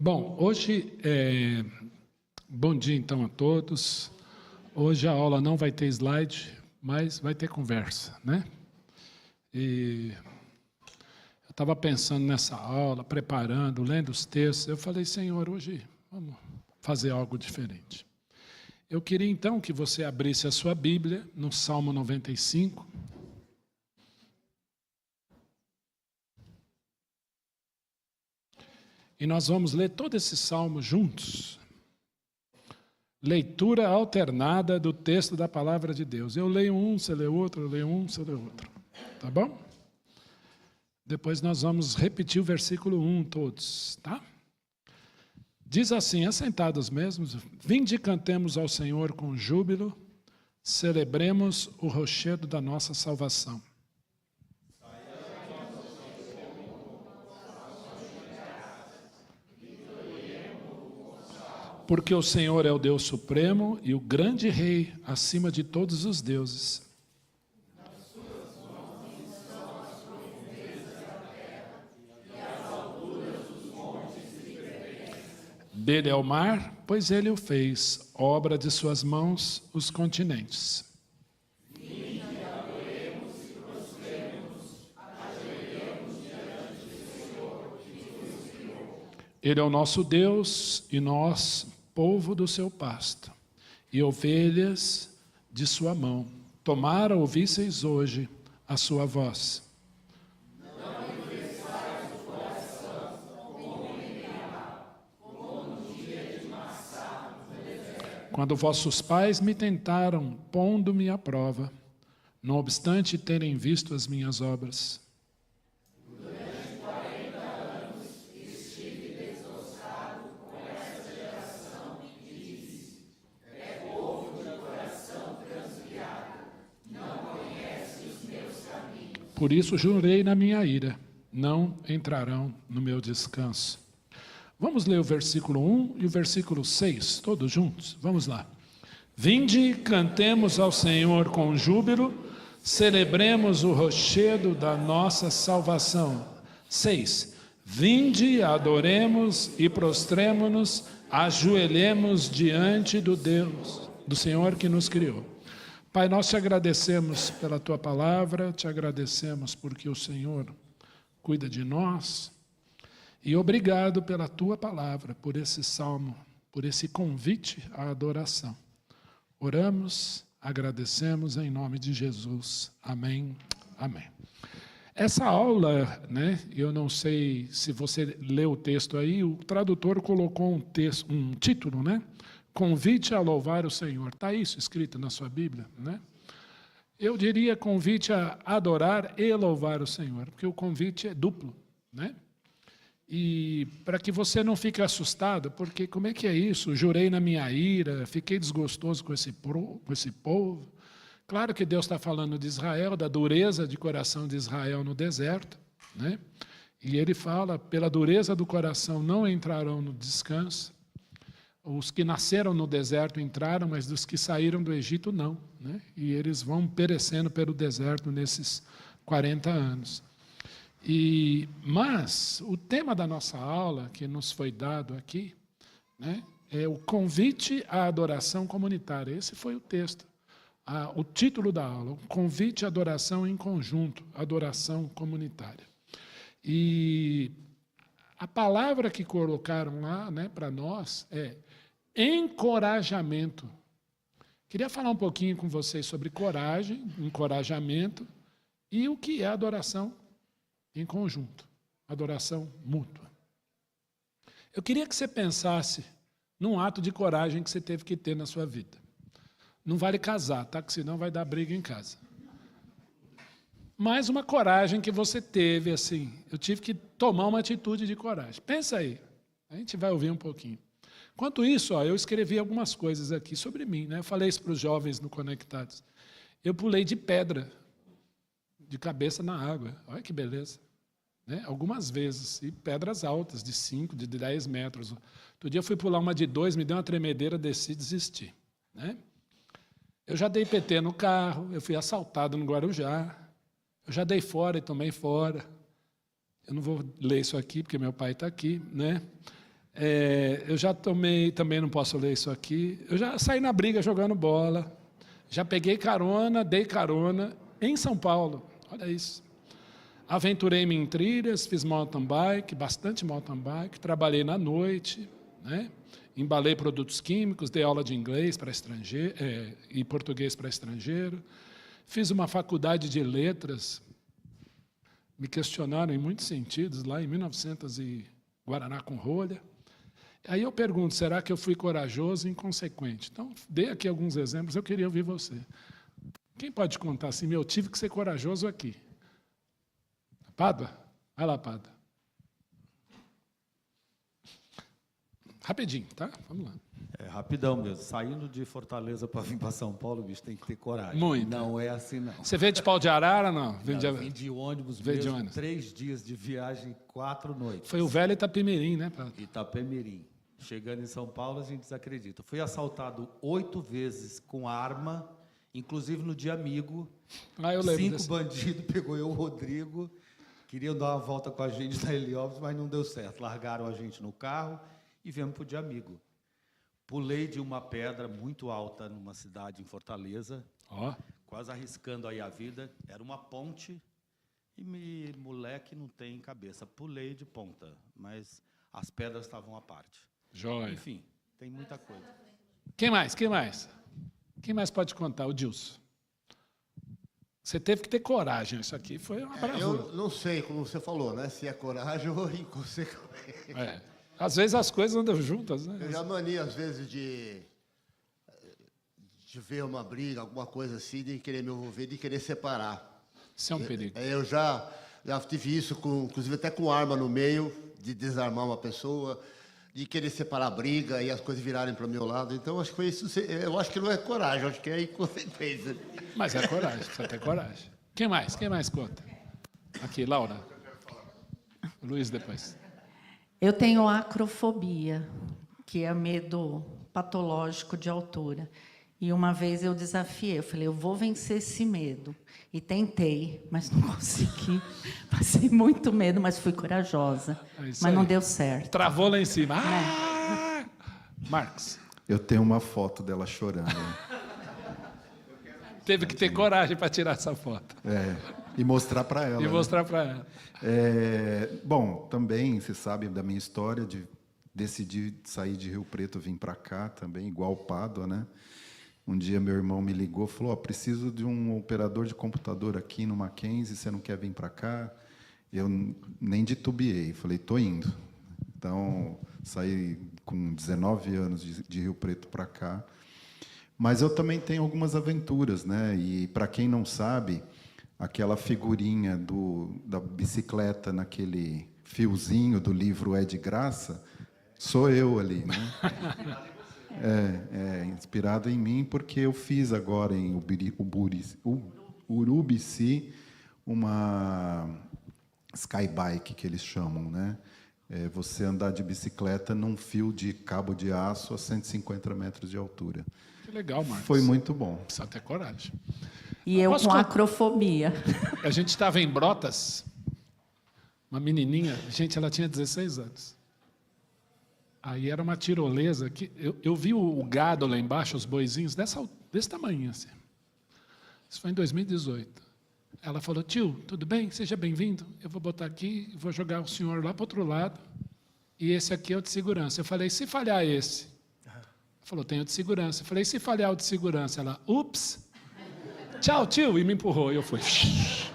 Bom, hoje, bom dia então a todos. Hoje a aula não vai ter slide, mas vai ter conversa, né? E eu estava pensando nessa aula, preparando, lendo os textos. Eu falei, Senhor, hoje vamos fazer algo diferente. Eu queria então que você abrisse a sua Bíblia no Salmo 95. E nós vamos ler todo esse salmo juntos. Leitura alternada do texto da palavra de Deus. Eu leio um, você lê outro, eu leio um, você lê outro. Tá bom? Depois nós vamos repetir o versículo 1 todos, tá? Diz assim, assentados mesmos, vinde e cantemos ao Senhor com júbilo, celebremos o rochedo da nossa salvação. Porque o Senhor é o Deus supremo e o grande Rei acima de todos os deuses. Dele é o mar, pois ele o fez, obra de suas mãos, os continentes. Ele é o nosso Deus e nós, povo do seu pasto, e ovelhas de sua mão. Tomara ouvisseis hoje a sua voz. Não endureçais o coração, como em Meribá, como no dia de Massá, no deserto. Quando vossos pais me tentaram, pondo-me à prova, não obstante terem visto as minhas obras. Por isso jurei na minha ira, não entrarão no meu descanso. Vamos ler o versículo 1 e o versículo 6, todos juntos? Vamos lá. Vinde, cantemos ao Senhor com júbilo, celebremos o rochedo da nossa salvação. 6. Vinde, adoremos e prostremo-nos, ajoelhemos diante do Deus, do Senhor que nos criou. Pai, nós te agradecemos pela tua palavra, te agradecemos porque o Senhor cuida de nós e obrigado pela tua palavra, por esse salmo, por esse convite à adoração. Oramos, agradecemos em nome de Jesus. Amém, amém. Essa aula, né, eu não sei se você leu o texto aí, o tradutor colocou um título, né? Convite a louvar o Senhor. Está isso escrito na sua Bíblia, né? Eu diria convite a adorar e louvar o Senhor, porque o convite é duplo, né? E para que você não fique assustado, porque como é que é isso? Jurei na minha ira, fiquei desgostoso com esse povo. Claro que Deus está falando de Israel, da dureza de coração de Israel no deserto, né? E ele fala, pela dureza do coração não entrarão no descanso. Os que nasceram no deserto entraram, mas dos que saíram do Egito não, né? E eles vão perecendo pelo deserto nesses 40 anos. Mas o tema da nossa aula, que nos foi dado aqui, né, é o convite à adoração comunitária. Esse foi o texto, o título da aula, o convite à adoração em conjunto, adoração comunitária. E a palavra que colocaram lá, né, para nós é encorajamento. Queria falar um pouquinho com vocês sobre coragem, encorajamento e o que é adoração em conjunto, adoração mútua. Eu queria que você pensasse num ato de coragem que você teve que ter na sua vida. Não vale casar, tá? Que senão vai dar briga em casa. Mas uma coragem que você teve, assim, eu tive que tomar uma atitude de coragem. Pensa aí, a gente vai ouvir um pouquinho. Enquanto isso, eu escrevi algumas coisas aqui sobre mim, né? Eu falei isso para os jovens no Conectados. Eu pulei de pedra, de cabeça na água. Olha que beleza. Né? Algumas vezes, e pedras altas, de 5, de 10 metros. Outro dia eu fui pular uma de 2, me deu uma tremedeira, desci e desisti. Né? Eu já dei PT no carro, eu fui assaltado no Guarujá, eu já dei fora e tomei fora. Eu não vou ler isso aqui, porque meu pai está aqui, né? Eu já tomei, também não posso ler isso aqui, eu já saí na briga jogando bola, já peguei carona, dei carona em São Paulo, olha isso. Aventurei-me em trilhas, fiz mountain bike, bastante mountain bike, trabalhei na noite, né? Embalei produtos químicos, dei aula de inglês para estrangeiro e português para estrangeiro, fiz uma faculdade de letras, me questionaram em muitos sentidos, lá em 1900 e Guaraná com rolha. Aí eu pergunto, será que eu fui corajoso e inconsequente? Então, dei aqui alguns exemplos, eu queria ouvir você. Quem pode contar assim, eu tive que ser corajoso aqui? Pádua? Vai lá, Pádua. Rapidinho, tá? Vamos lá. Rapidão mesmo. Saindo de Fortaleza para vir para São Paulo, bicho, tem que ter coragem. Muito. Não é assim, não. Você veio de pau de arara, não? Vim de ônibus veio mesmo, de ônibus. 3 dias de viagem, 4 noites. Foi o velho Itapemirim, né, Pádua? Itapemirim. Chegando em São Paulo, a gente desacredita. Fui assaltado 8 vezes com arma, inclusive no dia amigo. Eu lembro 5 desse. bandidos, pegou eu, o Rodrigo. Queriam dar uma volta com a gente na Heliópolis, mas não deu certo. Largaram a gente no carro e viemos para o dia amigo. Pulei de uma pedra muito alta numa cidade em Fortaleza, quase arriscando aí a vida. Era uma ponte e moleque não tem cabeça. Pulei de ponta, mas as pedras estavam à parte. Jóia. Enfim, tem muita coisa. Quem mais? Quem mais? Quem mais pode contar? O Dilson. Você teve que ter coragem. Isso aqui foi uma bravura. Eu não sei, como você falou, né? Se é coragem ou inconsequência. Às vezes as coisas andam juntas, né? Eu já mania, às vezes, de ver uma briga, alguma coisa assim, de querer me envolver, de querer separar. Isso é um perigo. Eu já tive isso, inclusive até com arma no meio, de desarmar uma pessoa, de querer separar a briga e as coisas virarem para o meu lado. Então, acho que foi isso. Eu acho que não é coragem, acho que é inconsequência. Mas é coragem, precisa ter coragem. Quem mais? Quem mais conta? Aqui, Laura. Luiz depois. Eu tenho acrofobia, que é medo patológico de altura. E uma vez eu desafiei, eu falei, eu vou vencer esse medo. E tentei, mas não consegui. Passei muito medo, mas fui corajosa. Mas aí. Não deu certo. Travou lá em cima. Marcos. Eu tenho uma foto dela chorando. Teve que ter coragem para tirar essa foto. E mostrar para ela. E mostrar para ela. Bom, também, você sabe da minha história, de decidir sair de Rio Preto, vir para cá também, igual o Pádua, né? Um dia meu irmão me ligou e falou, preciso de um operador de computador aqui no Mackenzie, você não quer vir para cá? Eu nem titubeei, falei, tô indo. Então, saí com 19 anos de Rio Preto para cá. Mas eu também tenho algumas aventuras, né? E para quem não sabe, aquela figurinha da bicicleta naquele fiozinho do livro É de Graça, sou eu ali, né? Inspirado em mim, porque eu fiz agora em Urubici uma skybike, que eles chamam, né? Você andar de bicicleta num fio de cabo de aço a 150 metros de altura. Que legal, Marcos. Foi muito bom. Precisa ter coragem. E eu com acrofobia. A gente estava em Brotas, uma menininha, gente, ela tinha 16 anos. Aí era uma tirolesa que eu vi o gado lá embaixo, os boizinhos, desse tamanho assim. Isso foi em 2018. Ela falou, tio, tudo bem? Seja bem-vindo. Eu vou botar aqui, vou jogar o senhor lá para o outro lado. E esse aqui é o de segurança. Eu falei, se falhar esse? Ela falou, tem o de segurança. Eu falei, se falhar o de segurança? Ela, ups. Tchau, tio. E me empurrou. E eu fui. Precisa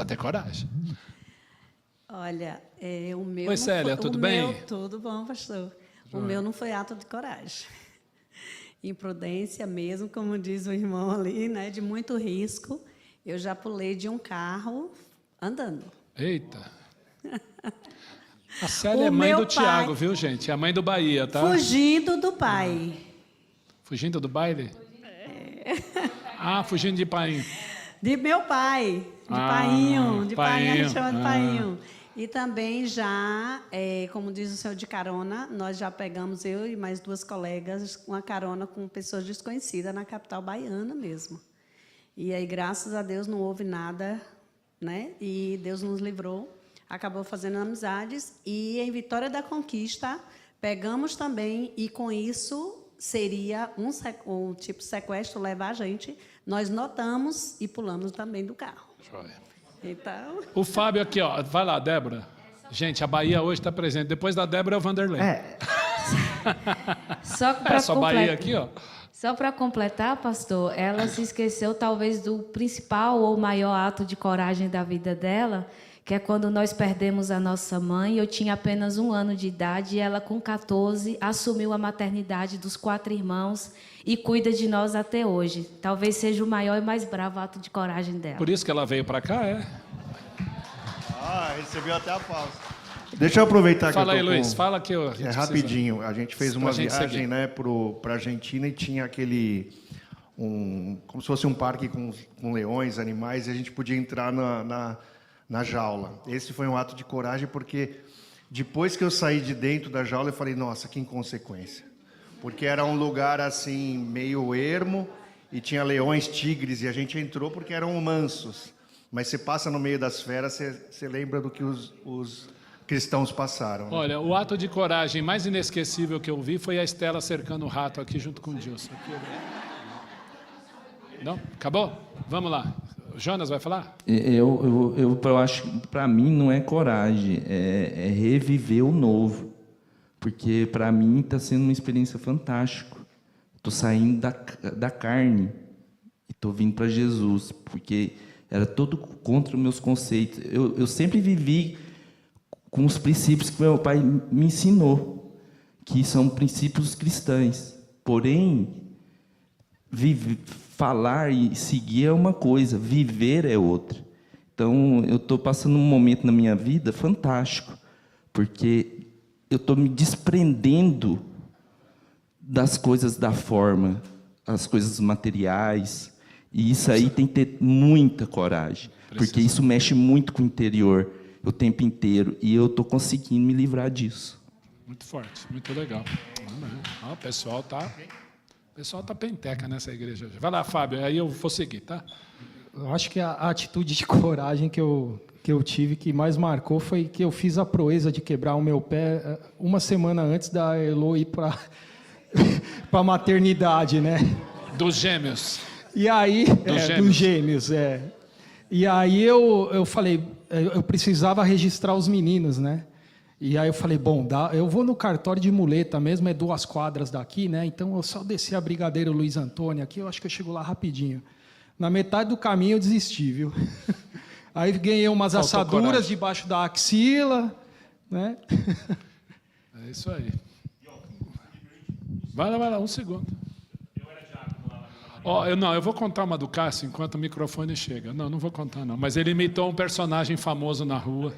ter coragem. Olha, o meu... Oi, Célia, tudo bem? Tudo bom, pastor. O meu não foi ato de coragem. Imprudência mesmo, como diz o irmão ali, né? De muito risco. Eu já pulei de um carro andando. Eita. A Célia é mãe do Tiago, viu, gente? É a mãe do Bahia, tá? Fugindo do pai. Fugindo do baile? Fugindo de painho. De meu pai. De painho. De painho, a gente chama de painho. E também já, como diz o senhor, de carona, nós já pegamos, eu e mais 2 colegas, uma carona com pessoas desconhecidas na capital baiana mesmo. E aí, graças a Deus, não houve nada, né? E Deus nos livrou. acabou fazendo amizades. E em Vitória da Conquista, pegamos também, e com isso seria um tipo de sequestro, levar a gente. Nós notamos e pulamos também do carro. Joia. Então... O Fábio aqui, ó. Vai lá, Débora. Gente, a Bahia hoje está presente. Depois da Débora é o Vanderlei. Só para Só Bahia aqui, ó. Só para completar, pastor, ela se esqueceu talvez do principal ou maior ato de coragem da vida dela, que é quando nós perdemos a nossa mãe. Eu tinha apenas 1 ano de idade e ela, com 14, assumiu a maternidade dos 4 irmãos e cuida de nós até hoje. Talvez seja o maior e mais bravo ato de coragem dela. Por isso que ela veio para cá, é? Recebeu até a pausa. Deixa eu aproveitar que Fala eu aí, tô Luiz. com... Fala que eu... É rapidinho. A gente fez uma viagem, né, para a Argentina e tinha como se fosse um parque com leões, animais, e a gente podia entrar na jaula. Esse foi um ato de coragem, porque depois que eu saí de dentro da jaula, eu falei, nossa, que inconsequência. Porque era um lugar assim, meio ermo, e tinha leões, tigres, e a gente entrou porque eram mansos. Mas você passa no meio das feras, você lembra do que os cristãos passaram. Né? Olha, o ato de coragem mais inesquecível que eu vi foi a Estela cercando o rato aqui junto com o Dilson. Não? Acabou? Vamos lá. O Jonas vai falar? Eu acho que para mim não é coragem, é reviver o novo. Porque para mim está sendo uma experiência fantástica. Estou saindo da carne e estou vindo para Jesus, porque era todo contra os meus conceitos. Eu sempre vivi com os princípios que meu pai me ensinou, que são princípios cristãos. Porém, falar e seguir é uma coisa, viver é outra. Então, eu estou passando um momento na minha vida fantástico, porque eu estou me desprendendo das coisas da forma, as coisas materiais. E isso aí tem que ter muita coragem, porque isso mexe muito com o interior o tempo inteiro, e eu estou conseguindo me livrar disso. Muito forte, muito legal. O pessoal tá penteca nessa igreja. Vai lá, Fábio, aí eu vou seguir, tá? Eu acho que a atitude de coragem que eu tive, que mais marcou, foi que eu fiz a proeza de quebrar o meu pé 1 semana antes da Elo ir para a maternidade, né? Dos gêmeos. E aí, dos gêmeos, E aí eu falei, eu precisava registrar os meninos, né? E aí eu falei, bom, eu vou no cartório de muleta mesmo, é 2 quadras daqui, né? Então eu só desci a Brigadeiro Luiz Antônio aqui, eu acho que eu chego lá rapidinho. Na metade do caminho eu desisti, viu? Aí ganhei umas assaduras debaixo da axila, né? É isso aí. Vai lá, 1 segundo. Eu vou contar uma do Cássio enquanto o microfone chega. Não vou contar, não. Mas ele imitou um personagem famoso na rua.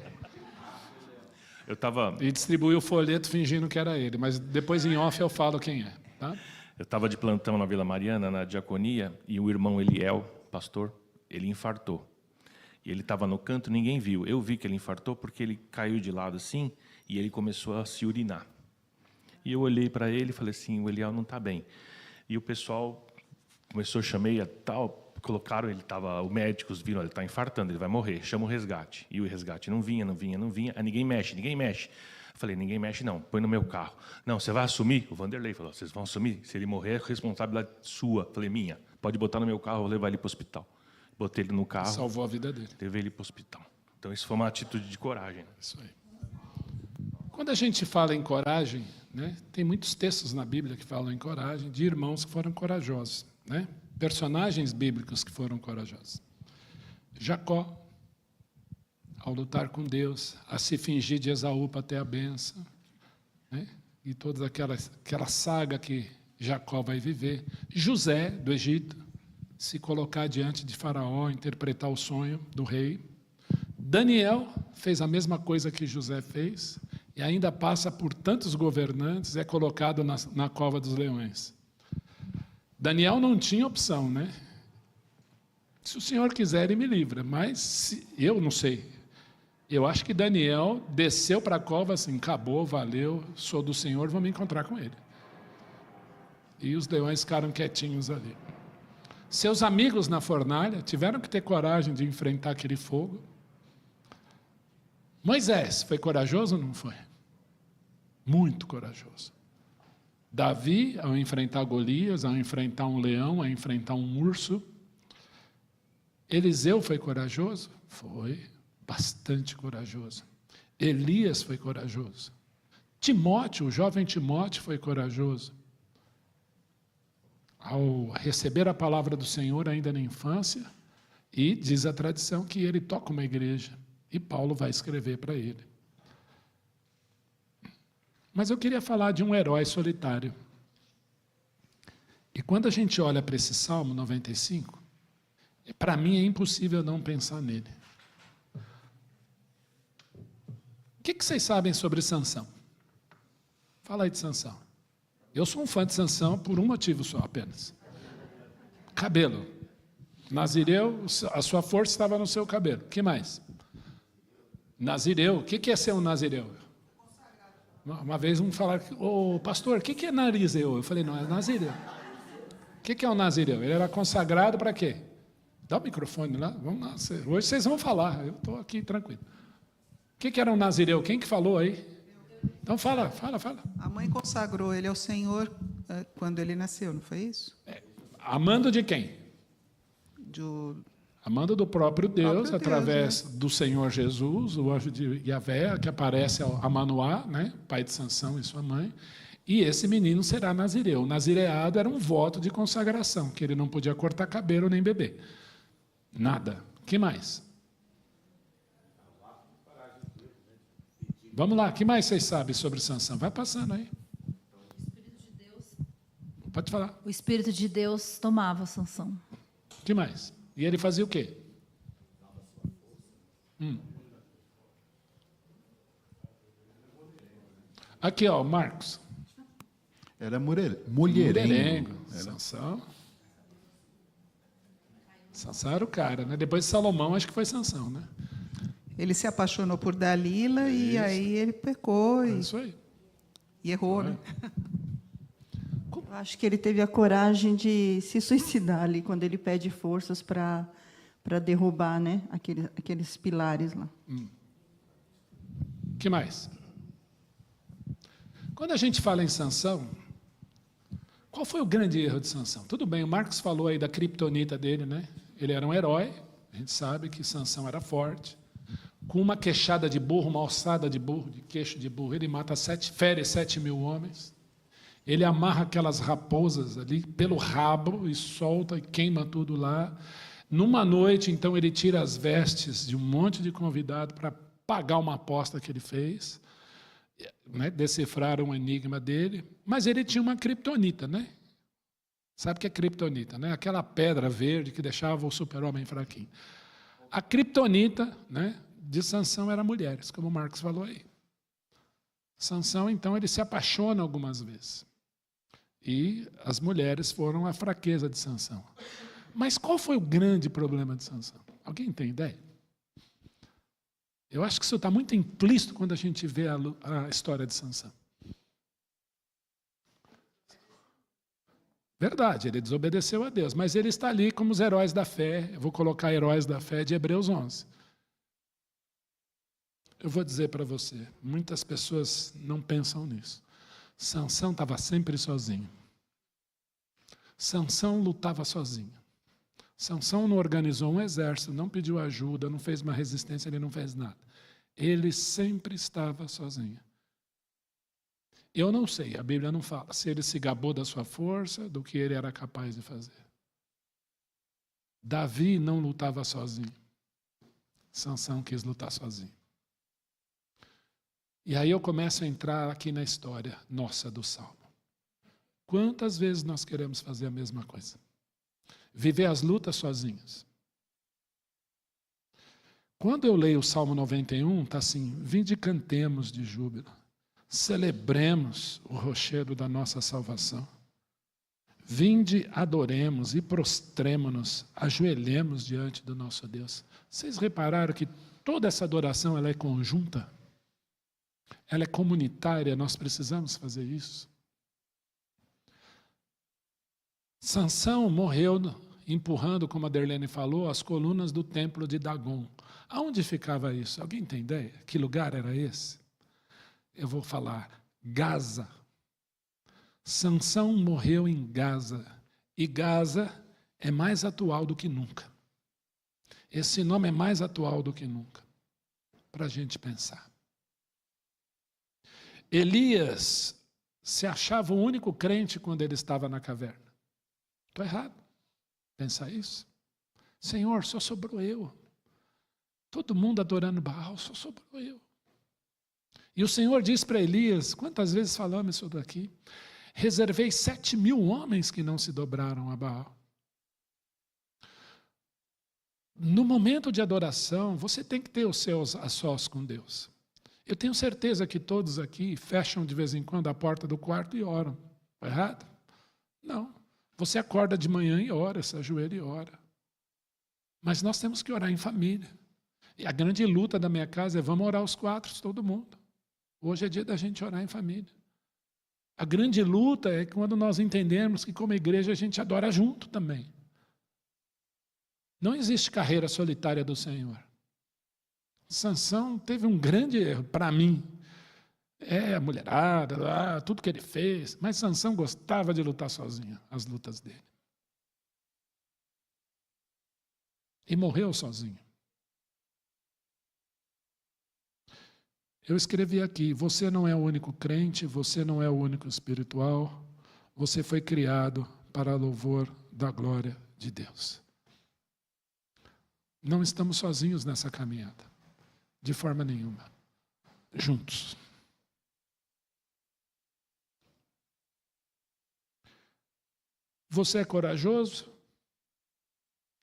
E distribuiu o folheto fingindo que era ele. Mas depois, em off, eu falo quem é. Tá? Eu estava de plantão na Vila Mariana, na diaconia, e o irmão Eliel, pastor, ele infartou. E ele estava no canto, ninguém viu. Eu vi que ele infartou porque ele caiu de lado assim e ele começou a se urinar. E eu olhei para ele e falei assim, o Eliel não está bem. E o pessoal... Começou, chamei a tal, colocaram, os médicos viram, ele está infartando, ele vai morrer, chama o resgate. E o resgate não vinha. Aí ninguém mexe. Eu falei, ninguém mexe não, põe no meu carro. Não, você vai assumir? O Vanderlei falou, vocês vão assumir? Se ele morrer, é responsabilidade sua. Eu falei, minha, pode botar no meu carro, eu vou levar ele para o hospital. Botei ele no carro. Salvou a vida dele. Levei ele para o hospital. Então, isso foi uma atitude de coragem. Né? Isso aí. Quando a gente fala em coragem, né, tem muitos textos na Bíblia que falam em coragem, de irmãos que foram corajosos. Né? Personagens bíblicos que foram corajosos. Jacó, ao lutar com Deus, a se fingir de Esaú para ter a bênção, né? E toda aquela saga que Jacó vai viver. José, do Egito, se colocar diante de Faraó, interpretar o sonho do rei. Daniel fez a mesma coisa que José fez, e ainda passa por tantos governantes, é colocado na cova dos leões. Daniel não tinha opção, né? Se o Senhor quiser, Ele me livra. Mas eu não sei. Eu acho que Daniel desceu para a cova assim, acabou, valeu, sou do Senhor, vou me encontrar com Ele. E os leões ficaram quietinhos ali. Seus amigos na fornalha tiveram que ter coragem de enfrentar aquele fogo. Moisés foi corajoso ou não foi? Muito corajoso. Davi, ao enfrentar Golias, ao enfrentar um leão, ao enfrentar um urso. Eliseu foi corajoso? Foi, bastante corajoso. Elias foi corajoso. Timóteo, o jovem Timóteo foi corajoso. Ao receber a palavra do Senhor ainda na infância, e diz a tradição que ele toca uma igreja, e Paulo vai escrever para ele. Mas eu queria falar de um herói solitário. E quando a gente olha para esse Salmo 95, para mim é impossível não pensar nele. O que vocês sabem sobre Sansão? Fala aí de Sansão. Eu sou um fã de Sansão por um motivo só, apenas. Cabelo. Nazireu, a sua força estava no seu cabelo. O que mais? Nazireu. O que é ser um nazireu? Uma vez um falaram, ô pastor, o que é narizeu? Eu falei, não, é nazireu. O que é um nazireu? Ele era consagrado para quê? Dá o microfone lá, vamos lá. Hoje vocês vão falar, eu estou aqui tranquilo. O que era um nazireu? Quem que falou aí? Então fala. A mãe consagrou ele ao Senhor quando ele nasceu, não foi isso? Amando de quem? Amando do próprio Deus, através do Senhor Jesus, o anjo de Yahvé, que aparece a Manoá, né, pai de Sansão e sua mãe, e esse menino será nazireu. O nazireado era um voto de consagração, que ele não podia cortar cabelo nem beber. Nada. O que mais? Vamos lá, o que mais vocês sabem sobre Sansão? Vai passando aí. Pode falar. O Espírito de Deus tomava Sansão. O que mais? E ele fazia o quê? Aqui, ó, Marcos. Era mulherengo. Sansão. Sansão era o cara, né? Depois de Salomão, acho que foi Sansão, né? Ele se apaixonou por Dalila e aí ele pecou Isso aí. E errou, né? Eu acho que ele teve a coragem de se suicidar ali, quando ele pede forças para derrubar, né, aqueles pilares lá. O que mais? Quando a gente fala em Sansão, qual foi o grande erro de Sansão? Tudo bem, o Marcos falou aí da criptonita dele, né? Ele era um herói, a gente sabe que Sansão era forte. Com uma queixada de burro, uma ossada de burro, de queixo de burro, ele fere 7.000 homens. Ele amarra aquelas raposas ali pelo rabo e solta e queima tudo lá. Numa noite, então, ele tira as vestes de um monte de convidado para pagar uma aposta que ele fez, né? Decifraram o enigma dele. Mas ele tinha uma criptonita, né? Sabe o que é criptonita, né? Aquela pedra verde que deixava o super-homem fraquinho. A criptonita, né, de Sansão era mulheres, como o Marcos falou aí. Sansão, então, ele se apaixona algumas vezes. E as mulheres foram a fraqueza de Sansão. Mas qual foi o grande problema de Sansão? Alguém tem ideia? Eu acho que isso está muito implícito quando a gente vê a história de Sansão. Verdade, ele desobedeceu a Deus, mas ele está ali como os heróis da fé. Eu vou colocar heróis da fé de Hebreus 11. Eu vou dizer para você, muitas pessoas não pensam nisso. Sansão estava sempre sozinho. Sansão lutava sozinho. Sansão não organizou um exército, não pediu ajuda, não fez uma resistência, ele não fez nada. Ele sempre estava sozinho. Eu não sei, a Bíblia não fala se ele se gabou da sua força, do que ele era capaz de fazer. Davi não lutava sozinho. Sansão quis lutar sozinho. E aí eu começo a entrar aqui na história nossa do Salmo. Quantas vezes nós queremos fazer a mesma coisa? Viver as lutas sozinhos. Quando eu leio o Salmo 91, está assim, vinde e cantemos de júbilo. Celebremos o rochedo da nossa salvação. Vinde, adoremos e prostremo-nos, ajoelhemos diante do nosso Deus. Vocês repararam que toda essa adoração ela é conjunta? Ela é comunitária, nós precisamos fazer isso. Sansão morreu empurrando, como a Derlene falou, as colunas do templo de Dagon. Aonde ficava isso? Alguém tem ideia? Que lugar era esse? Eu vou falar, Gaza. Sansão morreu em Gaza. E Gaza é mais atual do que nunca. Esse nome é mais atual do que nunca, para a gente pensar. Elias se achava o único crente quando ele estava na caverna. Estou errado? Pensar isso? Senhor, só sobrou eu. Todo mundo adorando Baal, só sobrou eu. E o Senhor diz para Elias, quantas vezes falamos isso daqui? Reservei 7.000 homens que não se dobraram a Baal. No momento de adoração, você tem que ter os seus a sós com Deus. Eu tenho certeza que todos aqui fecham de vez em quando a porta do quarto e oram. Está errado? Não. Você acorda de manhã e ora, se ajoelha e ora. Mas nós temos que orar em família. E a grande luta da minha casa é vamos orar os 4, todo mundo. Hoje é dia da gente orar em família. A grande luta é quando nós entendemos que como igreja a gente adora junto também. Não existe carreira solitária do Senhor. Sansão teve um grande erro, para mim. A mulherada, tudo que ele fez. Mas Sansão gostava de lutar sozinho, as lutas dele. E morreu sozinho. Eu escrevi aqui, você não é o único crente, você não é o único espiritual, você foi criado para louvor da glória de Deus. Não estamos sozinhos nessa caminhada, de forma nenhuma, juntos. Você é corajoso?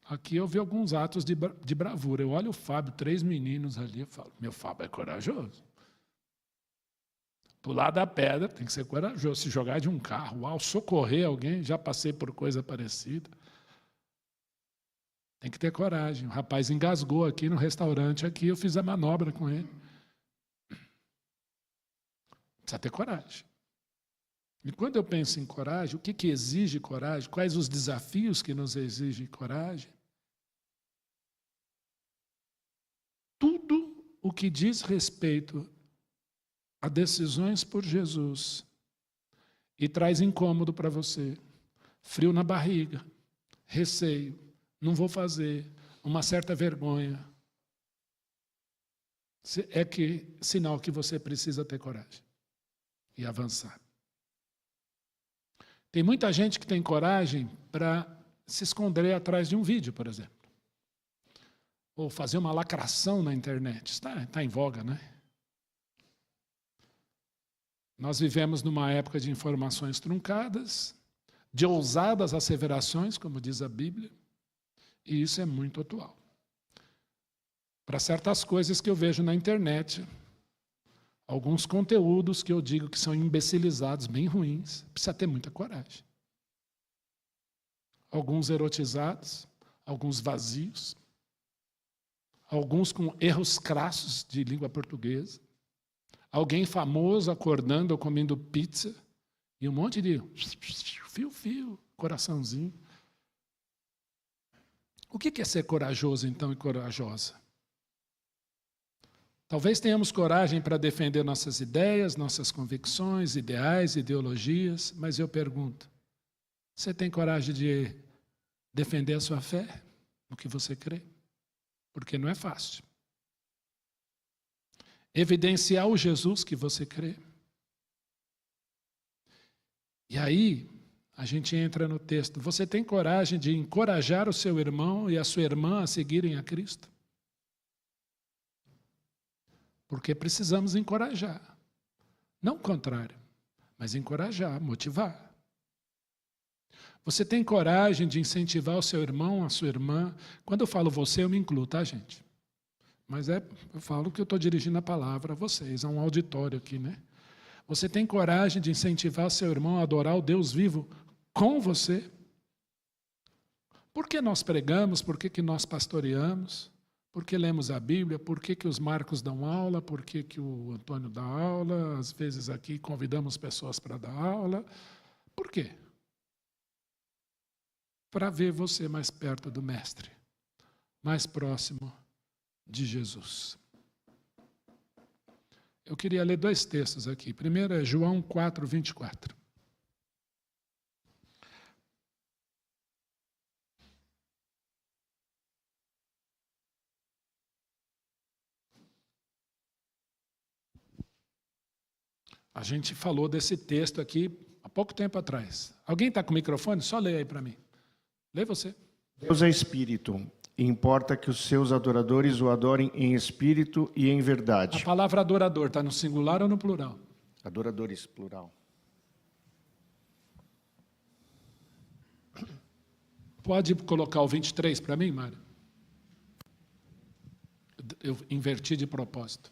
Aqui eu vi alguns atos de bravura. Eu olho o Fábio, 3 meninos ali, eu falo, meu Fábio é corajoso. Pular da pedra, tem que ser corajoso. Se jogar de um carro, socorrer alguém, já passei por coisa parecida. Tem que ter coragem. O rapaz engasgou aqui no restaurante, aqui eu fiz a manobra com ele. Precisa ter coragem. E quando eu penso em coragem, o que exige coragem? Quais os desafios que nos exigem coragem? Tudo o que diz respeito a decisões por Jesus e traz incômodo para você, frio na barriga, receio, não vou fazer, uma certa vergonha, é sinal que você precisa ter coragem e avançar. Tem muita gente que tem coragem para se esconder atrás de um vídeo, por exemplo. Ou fazer uma lacração na internet. Está em voga, né? Nós vivemos numa época de informações truncadas, de ousadas asseverações, como diz a Bíblia, e isso é muito atual. Para certas coisas que eu vejo na internet, alguns conteúdos que eu digo que são imbecilizados, bem ruins, precisa ter muita coragem. Alguns erotizados, alguns vazios, alguns com erros crassos de língua portuguesa, alguém famoso acordando ou comendo pizza, e um monte de fio, coraçãozinho. O que é ser corajoso, então, e corajosa? Talvez tenhamos coragem para defender nossas ideias, nossas convicções, ideais, ideologias, mas eu pergunto, você tem coragem de defender a sua fé, no que você crê? Porque não é fácil. Evidenciar o Jesus que você crê. E aí, a gente entra no texto. Você tem coragem de encorajar o seu irmão e a sua irmã a seguirem a Cristo? Porque precisamos encorajar. Não o contrário, mas encorajar, motivar. Você tem coragem de incentivar o seu irmão, a sua irmã? Quando eu falo você, eu me incluo, tá, gente? Mas eu falo que eu estou dirigindo a palavra a vocês, a um auditório aqui, né? Você tem coragem de incentivar o seu irmão a adorar o Deus vivo com você? Por que nós pregamos? Por que nós pastoreamos? Por que lemos a Bíblia? Por que os Marcos dão aula? Por que o Antônio dá aula? Às vezes aqui convidamos pessoas para dar aula. Por quê? Para ver você mais perto do Mestre, mais próximo de Jesus. Eu queria ler 2 textos aqui. Primeiro é João 4, 24. A gente falou desse texto aqui há pouco tempo atrás. Alguém está com o microfone? Só lê aí para mim. Lê você. Deus é espírito. Importa que os seus adoradores o adorem em espírito e em verdade. A palavra adorador está no singular ou no plural? Adoradores, plural. Pode colocar o 23 para mim, Mário? Eu inverti de propósito.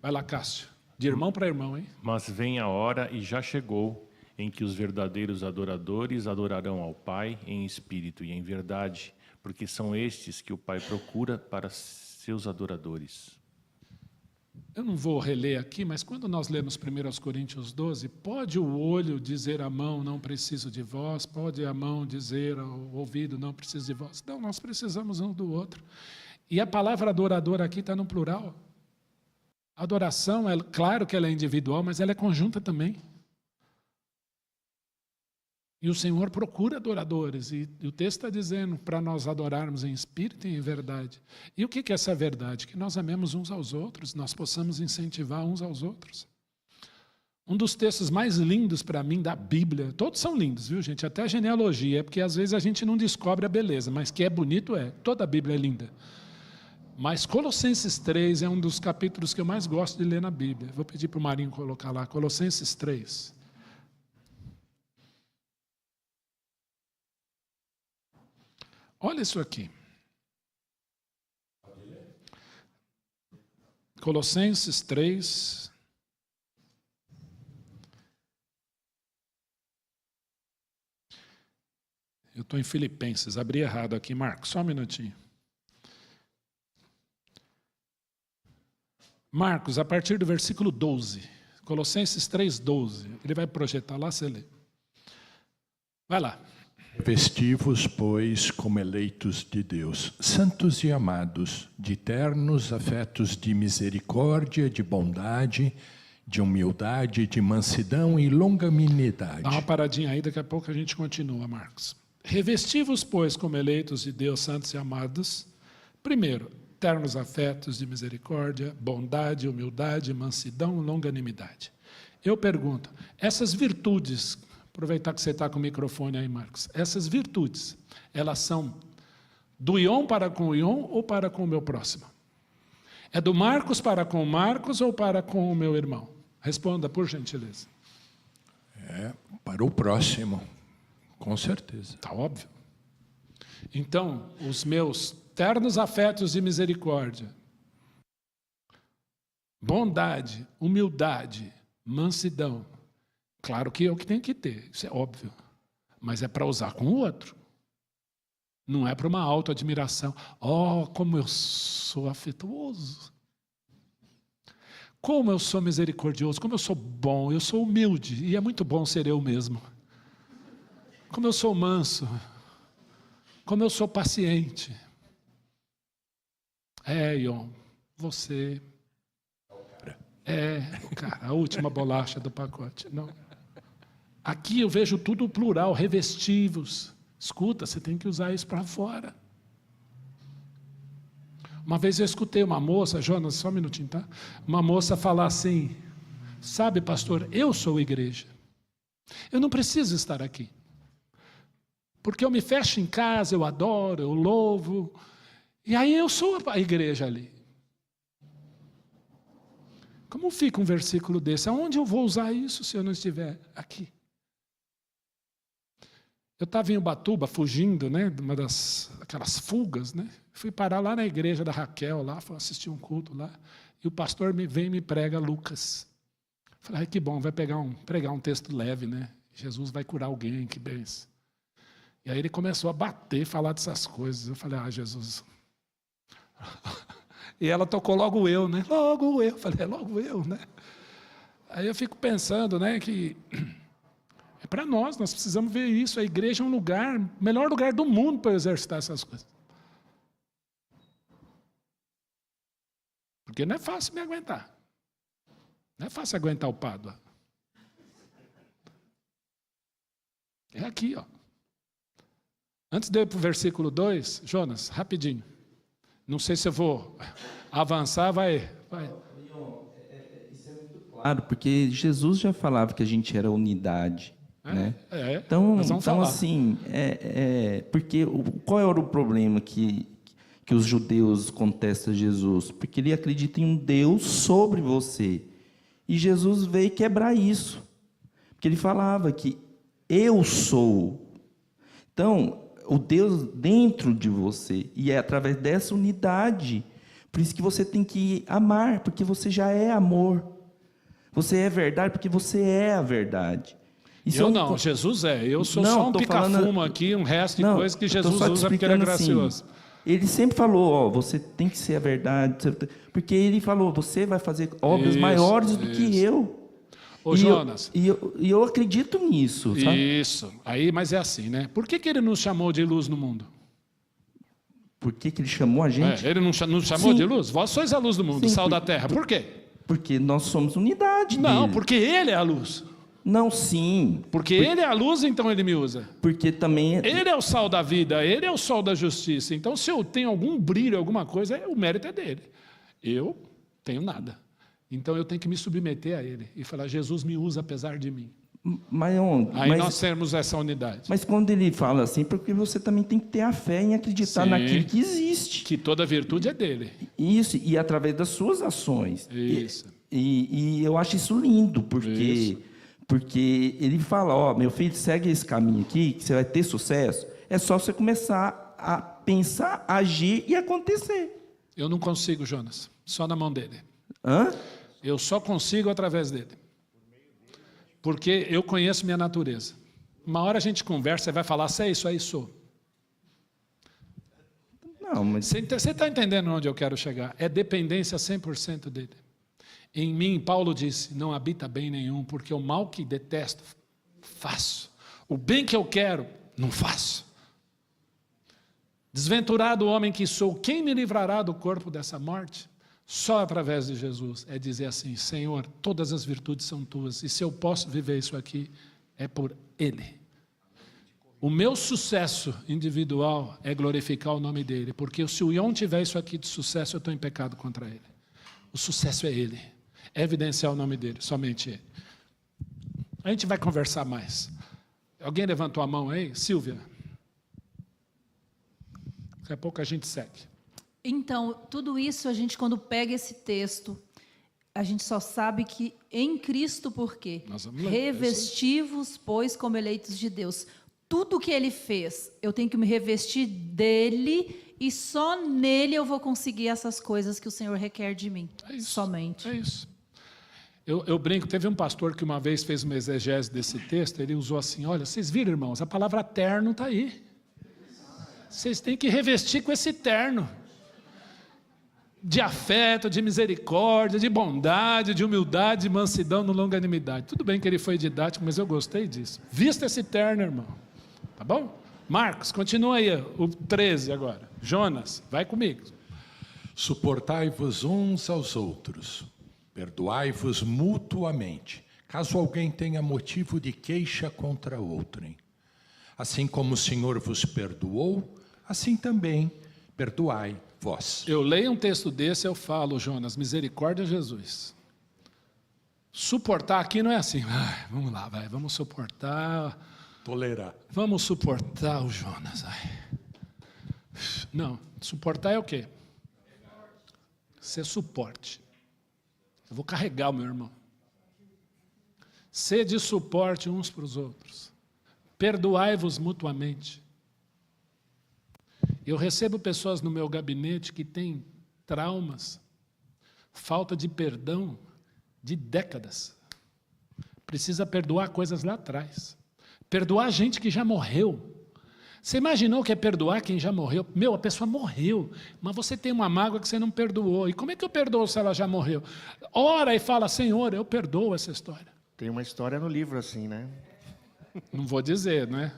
Vai lá, Cássio. De irmão para irmão, hein? Mas vem a hora, e já chegou, em que os verdadeiros adoradores adorarão ao Pai em espírito e em verdade, porque são estes que o Pai procura para seus adoradores. Eu não vou reler aqui, mas quando nós lemos 1 Coríntios 12, pode o olho dizer à mão, não preciso de vós, pode a mão dizer ao ouvido, não preciso de vós. Não, nós precisamos um do outro. E a palavra adorador aqui está no plural. A adoração, é claro que ela é individual, mas ela é conjunta também. E o Senhor procura adoradores, e o texto está dizendo para nós adorarmos em espírito e em verdade. E o que é essa verdade? Que nós amemos uns aos outros, nós possamos incentivar uns aos outros. Um dos textos mais lindos para mim da Bíblia, todos são lindos, viu gente? Até a genealogia, porque às vezes a gente não descobre a beleza, mas que é bonito é, toda a Bíblia é linda. Mas Colossenses 3 é um dos capítulos que eu mais gosto de ler na Bíblia. Vou pedir para o Marinho colocar lá, Colossenses 3. Olha isso aqui. Colossenses 3. Eu estou em Filipenses, abri errado aqui, Marcos, só um minutinho. Marcos, a partir do versículo 12. Colossenses 3, 12. Ele vai projetar lá, você lê. Vai lá. Vestivos, pois, como eleitos de Deus, santos e amados, de ternos afetos de misericórdia, de bondade, de humildade, de mansidão e longanimidade. Dá uma paradinha aí, daqui a pouco a gente continua, Marcos. Revestivos, pois, como eleitos de Deus, santos e amados, primeiro, ternos afetos de misericórdia, bondade, humildade, mansidão e longanimidade. Eu pergunto, essas virtudes... Aproveitar que você está com o microfone aí, Marcos. Essas virtudes, elas são do Ion para com o Ion ou para com o meu próximo? É do Marcos para com o Marcos ou para com o meu irmão? Responda, por gentileza. É para o próximo, com certeza. Está óbvio. Então, os meus ternos afetos de misericórdia, bondade, humildade, mansidão, claro que é o que tem que ter, isso é óbvio. Mas é para usar com o outro. Não é para uma autoadmiração. Oh, como eu sou afetuoso. Como eu sou misericordioso, como eu sou bom, eu sou humilde. E é muito bom ser eu mesmo. Como eu sou manso. Como eu sou paciente. Ion, você é o cara, a última bolacha do pacote. Não. Aqui eu vejo tudo plural, revestivos. Escuta, você tem que usar isso para fora. Uma vez eu escutei uma moça, Jonas, só um minutinho, tá? Uma moça falar assim, sabe, pastor, eu sou igreja. Eu não preciso estar aqui. Porque eu me fecho em casa, eu adoro, eu louvo. E aí eu sou a igreja ali. Como fica um versículo desse? Aonde eu vou usar isso se eu não estiver aqui? Eu estava em Ubatuba, fugindo, né, de uma aquelas fugas, né? Fui parar lá na igreja da Raquel, lá, fui assistir um culto lá, e o pastor vem e me prega Lucas. Falei, que bom, vai pregar um texto leve, né? Jesus vai curar alguém, que benção. E aí ele começou a bater, falar dessas coisas. Eu falei, Jesus. E ela tocou logo eu, né? Logo eu. Falei, logo eu, né? Aí eu fico pensando, né, que é para nós precisamos ver isso. A igreja é um lugar, o melhor lugar do mundo para exercitar essas coisas. Porque não é fácil me aguentar. Não é fácil aguentar o Pádua. É aqui, ó. Antes de eu ir para o versículo 2, Jonas, rapidinho. Não sei se eu vou avançar, vai. Isso é muito claro, porque Jesus já falava que a gente era unidade. Né? Então assim, porque qual era o problema que os judeus contestam a Jesus? Porque ele acredita em um Deus sobre você. E Jesus veio quebrar isso. Porque ele falava que eu sou. Então, o Deus dentro de você. E é através dessa unidade. Por isso que você tem que amar, porque você já é amor. Você é verdade, porque você é a verdade. Isso não, Jesus é. Eu sou só um pica-fumo aqui, um resto de coisa que Jesus usa porque ele é gracioso. Assim, ele sempre falou, você tem que ser a verdade. Porque ele falou, você vai fazer obras maiores do que eu. Ô, Jonas. E eu acredito nisso. Sabe? Isso. Aí, mas é assim, né? Por que ele nos chamou de luz no mundo? Por que ele chamou a gente? Ele não chamou de luz? Vós sois a luz do mundo, sal da terra. Por quê? Porque nós somos unidade. Não, porque ele é a luz. Não, sim. Porque ele é a luz, então ele me usa. Porque também... Ele é o sal da vida, ele é o sol da justiça. Então, se eu tenho algum brilho, alguma coisa, o mérito é dele. Eu tenho nada. Então, eu tenho que me submeter a ele e falar, Jesus me usa apesar de mim. Aí nós temos essa unidade. Mas quando ele fala assim, porque você também tem que ter a fé em acreditar naquilo que existe. Que toda virtude é dele. Isso, e através das suas ações. Isso. E eu acho isso lindo, porque ele fala, meu filho, segue esse caminho aqui, que você vai ter sucesso. É só você começar a pensar, agir e acontecer. Eu não consigo, Jonas. Só na mão dele. Hã? Eu só consigo através dele. Porque eu conheço minha natureza. Uma hora a gente conversa, você vai falar, se é isso, aí sou. Não, mas... Você está entendendo onde eu quero chegar? É dependência 100% dele. Em mim, Paulo disse, não habita bem nenhum, porque o mal que detesto, faço. O bem que eu quero, não faço. Desventurado o homem que sou, quem me livrará do corpo dessa morte? Só através de Jesus. É dizer assim, Senhor, todas as virtudes são tuas, e se eu posso viver isso aqui, é por Ele. O meu sucesso individual é glorificar o nome dele, porque se o Ion tiver isso aqui de sucesso, eu estou em pecado contra ele. O sucesso é ele. É evidenciar o nome dele, somente ele. A gente vai conversar mais. Alguém levantou a mão aí? Silvia. Daqui a pouco a gente segue. Então, tudo isso, a gente quando pega esse texto, a gente só sabe que em Cristo, por quê? Revesti-vos, pois, como eleitos de Deus. Tudo que ele fez, eu tenho que me revestir dele e só nele eu vou conseguir essas coisas que o Senhor requer de mim. É isso, somente. É isso. Eu brinco, teve um pastor que uma vez fez uma exegese desse texto, ele usou assim, olha, vocês viram, irmãos, a palavra terno está aí. Vocês têm que revestir com esse terno. De afeto, de misericórdia, de bondade, de humildade, de mansidão, de longanimidade. Tudo bem que ele foi didático, mas eu gostei disso. Vista esse terno, irmão. Tá bom? Marcos, continua aí, o 13 agora. Jonas, vai comigo. Suportai-vos uns aos outros, perdoai-vos mutuamente, caso alguém tenha motivo de queixa contra outrem. Assim como o Senhor vos perdoou, assim também perdoai vós. Eu leio um texto desse, eu falo, Jonas, misericórdia, Jesus. Suportar aqui não é assim, vamos lá, vamos suportar. Tolerar. Vamos suportar o Jonas. Não, suportar é o quê? Ser suporte. Eu vou carregar o meu irmão. Ser de suporte uns para os outros. Perdoai-vos mutuamente. Eu recebo pessoas no meu gabinete que têm traumas, falta de perdão de décadas. Precisa perdoar coisas lá atrás. Perdoar gente que já morreu. Você imaginou que é perdoar quem já morreu? A pessoa morreu, mas você tem uma mágoa que você não perdoou. E como é que eu perdoo se ela já morreu? Ora e fala, Senhor, eu perdoo essa história. Tem uma história no livro assim, né? Não vou dizer, né?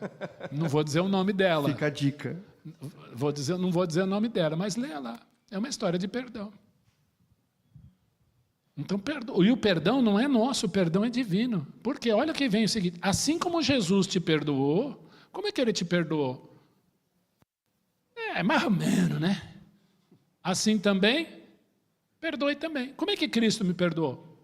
Não vou dizer o nome dela. Fica a dica. Não vou dizer o nome dela, mas leia lá. É uma história de perdão. Então, e o perdão não é nosso, o perdão é divino. Porque olha que vem o seguinte: assim como Jesus te perdoou, como é que ele te perdoou? Mais ou menos, né? Assim também, perdoe também. Como é que Cristo me perdoou?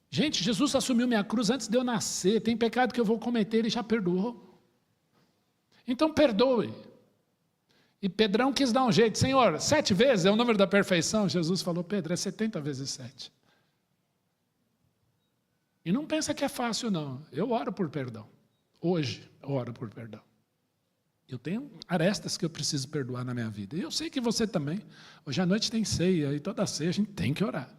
Gente, Jesus assumiu minha cruz antes de eu nascer. Tem pecado que eu vou cometer, ele já perdoou. Então perdoe. E Pedrão quis dar um jeito. Senhor, 7 vezes é o número da perfeição. Jesus falou: Pedro, é 70 vezes 7. E não pensa que é fácil, não. Eu oro por perdão. Hoje eu oro por perdão. Eu tenho arestas que eu preciso perdoar na minha vida. E eu sei que você também. Hoje à noite tem ceia, e toda ceia a gente tem que orar.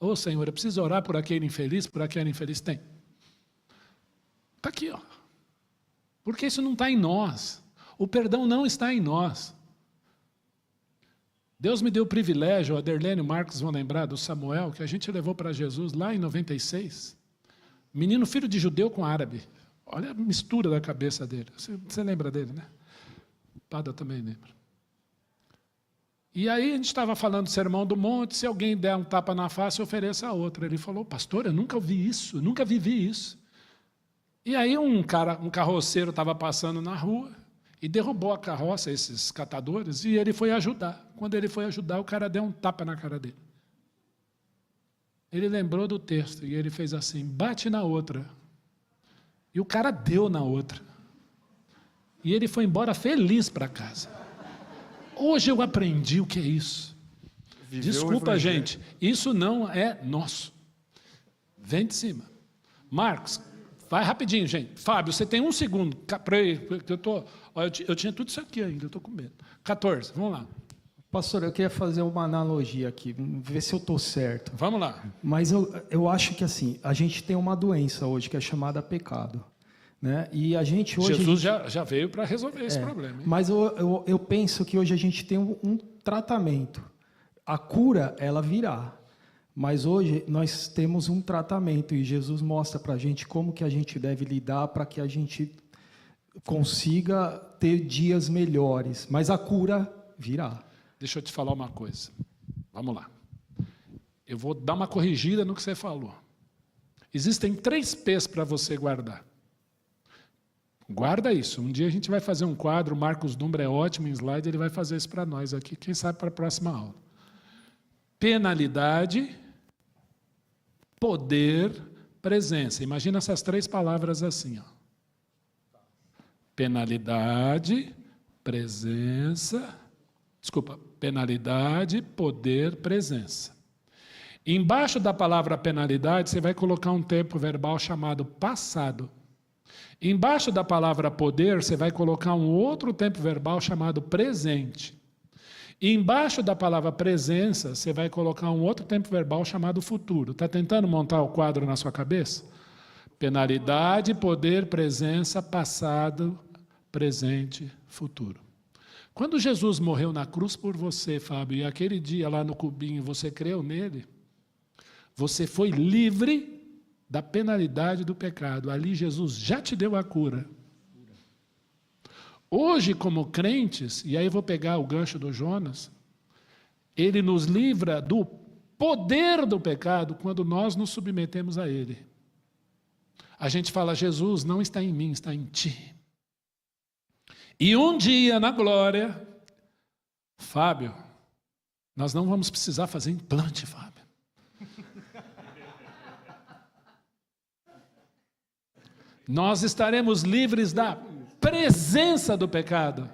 Ô Senhor, eu preciso orar por aquele infeliz, por aquele infeliz. Tem. Está aqui, ó. Porque isso não está em nós. O perdão não está em nós. Deus me deu o privilégio, a Derlene e o Marcos vão lembrar do Samuel, que a gente levou para Jesus lá em 96. Menino filho de judeu com árabe. Olha a mistura da cabeça dele. Você lembra dele, né? Pada também lembra. E aí a gente estava falando do Sermão do Monte, se alguém der um tapa na face, ofereça a outra. Ele falou: pastor, eu nunca ouvi isso, eu nunca vivi isso. E aí um carroceiro estava passando na rua e derrubou a carroça, esses catadores, e ele foi ajudar. Quando ele foi ajudar, o cara deu um tapa na cara dele. Ele lembrou do texto e ele fez assim: bate na outra. E o cara deu na outra. E ele foi embora feliz para casa. Hoje eu aprendi o que é isso. Desculpa, gente, isso não é nosso. Vem de cima. Marcos, vai rapidinho, gente. Fábio, você tem 1 segundo. Eu tinha tudo isso aqui ainda, eu estou com medo. 14, vamos lá. Pastor, eu queria fazer uma analogia aqui, ver se eu estou certo. Vamos lá. Mas eu acho que assim, a gente tem uma doença hoje que é chamada pecado. Né? E a gente hoje... Jesus já veio para resolver esse problema. Hein? Mas eu penso que hoje a gente tem um tratamento. A cura, ela virá. Mas hoje nós temos um tratamento e Jesus mostra para a gente como que a gente deve lidar para que a gente consiga ter dias melhores. Mas a cura virá. Deixa eu te falar uma coisa. Vamos lá. Eu vou dar uma corrigida no que você falou. Existem 3 P's para você guardar. Guarda isso. Um dia a gente vai fazer um quadro, o Marcos Dumbra é ótimo em slide, ele vai fazer isso para nós aqui, quem sabe para a próxima aula. Penalidade, poder, presença. Imagina essas 3 palavras assim, ó. Penalidade, presença... Desculpa, penalidade, poder, presença. Embaixo da palavra penalidade, você vai colocar um tempo verbal chamado passado. Embaixo da palavra poder, você vai colocar um outro tempo verbal chamado presente. Embaixo da palavra presença, você vai colocar um outro tempo verbal chamado futuro. Está tentando montar o quadro na sua cabeça? Penalidade, poder, presença, passado, presente, futuro. Quando Jesus morreu na cruz por você, Fábio, e aquele dia lá no cubinho você creu nele, você foi livre da penalidade do pecado. Ali Jesus já te deu a cura. Hoje, como crentes, e aí eu vou pegar o gancho do Jonas, ele nos livra do poder do pecado quando nós nos submetemos a ele. A gente fala: Jesus não está em mim, está em ti. E um dia, na glória, Fábio, nós não vamos precisar fazer implante, Fábio. Nós estaremos livres da presença do pecado.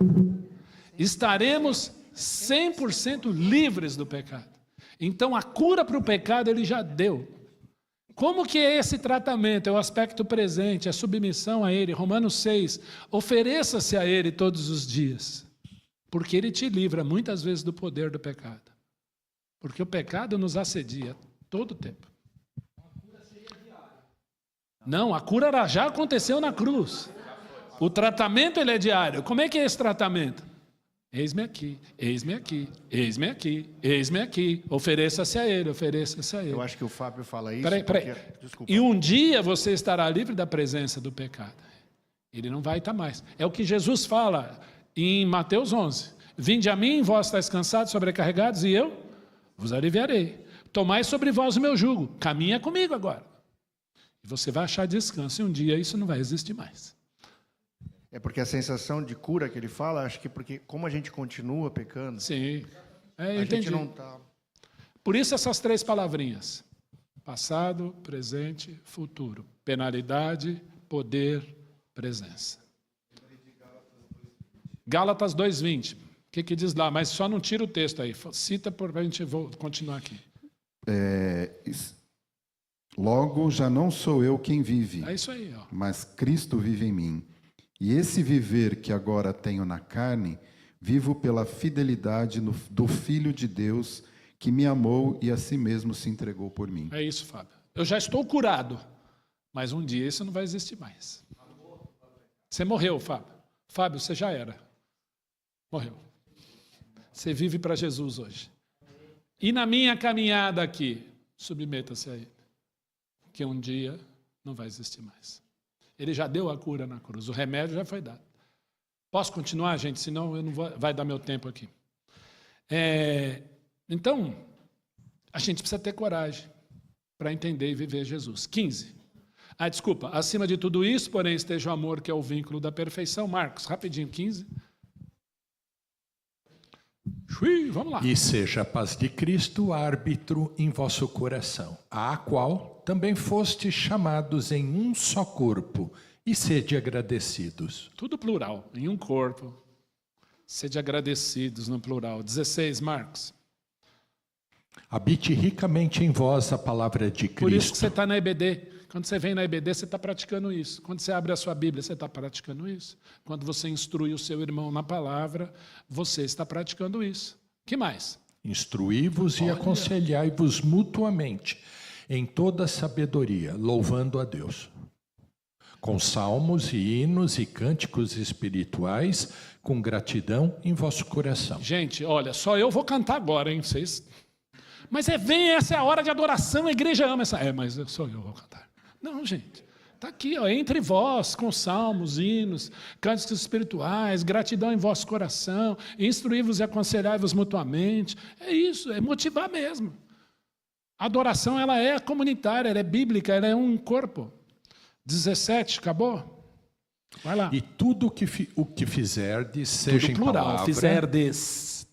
Estaremos 100% livres do pecado. Então, a cura para o pecado ele já deu. Como que é esse tratamento? É o aspecto presente, a submissão a ele. Romanos 6, ofereça-se a ele todos os dias, porque ele te livra muitas vezes do poder do pecado. Porque o pecado nos assedia todo o tempo. Não, a cura já aconteceu na cruz. O tratamento ele é diário. Como é que é esse tratamento? Eis-me aqui, eis-me aqui, eis-me aqui, eis-me aqui. Ofereça-se a ele, ofereça-se a ele. Eu acho que o Fábio fala isso. Peraí. Desculpa. E um dia você estará livre da presença do pecado. Ele não vai estar mais. É o que Jesus fala em Mateus 11. Vinde a mim, vós estáis cansados, sobrecarregados, e eu vos aliviarei. Tomai sobre vós o meu jugo, caminha comigo agora. E você vai achar descanso, e um dia isso não vai existir mais. É porque a sensação de cura que ele fala, acho que porque como a gente continua pecando, sim, a entendi. gente não está... Por isso essas 3 palavrinhas. Passado, presente, futuro. Penalidade, poder, presença. Gálatas 2:20. O que diz lá? Mas só não tira o texto aí. Cita para a gente continuar aqui. Logo, já não sou eu quem vive, É isso aí, ó. mas Cristo vive em mim. E esse viver que agora tenho na carne, vivo pela fidelidade do Filho de Deus, que me amou e a si mesmo se entregou por mim. É isso, Fábio. Eu já estou curado, mas um dia isso não vai existir mais. Você morreu, Fábio. Fábio, você já era. Morreu. Você vive para Jesus hoje. E na minha caminhada aqui, submeta-se a Ele, que um dia não vai existir mais. Ele já deu a cura na cruz, o remédio já foi dado. Posso continuar, gente? Senão eu não vai dar meu tempo aqui. Então, a gente precisa ter coragem para entender e viver Jesus. 15. Desculpa. Acima de tudo isso, porém, esteja o amor, que é o vínculo da perfeição. Marcos, rapidinho, 15. Vamos lá. E seja a paz de Cristo árbitro em vosso coração, a qual também fostes chamados em um só corpo, e sede agradecidos. Tudo plural, em um corpo. Sede agradecidos no plural. 16, Marcos. Habite ricamente em vós a palavra de Cristo. Por isso que você está na EBD. Quando você vem na EBD, você está praticando isso. Quando você abre a sua Bíblia, você está praticando isso. Quando você instrui o seu irmão na palavra, você está praticando isso. Que mais? Instruí-vos e aconselhai-vos mutuamente em toda sabedoria, louvando a Deus. Com salmos e hinos e cânticos espirituais, com gratidão em vosso coração. Gente, olha, só eu vou cantar agora, hein? Vocês... Mas essa é a hora de adoração, a igreja ama essa... mas só eu vou cantar. Não, gente. Está aqui, ó, entre vós, com salmos, hinos, cânticos espirituais, gratidão em vosso coração, instruí-vos e aconselhai-vos mutuamente. É isso, é motivar mesmo. A adoração, ela é comunitária, ela é bíblica, ela é um corpo. 17, acabou? Vai lá. E tudo o que fizerdes, seja tudo em plural, palavra, fizerdes,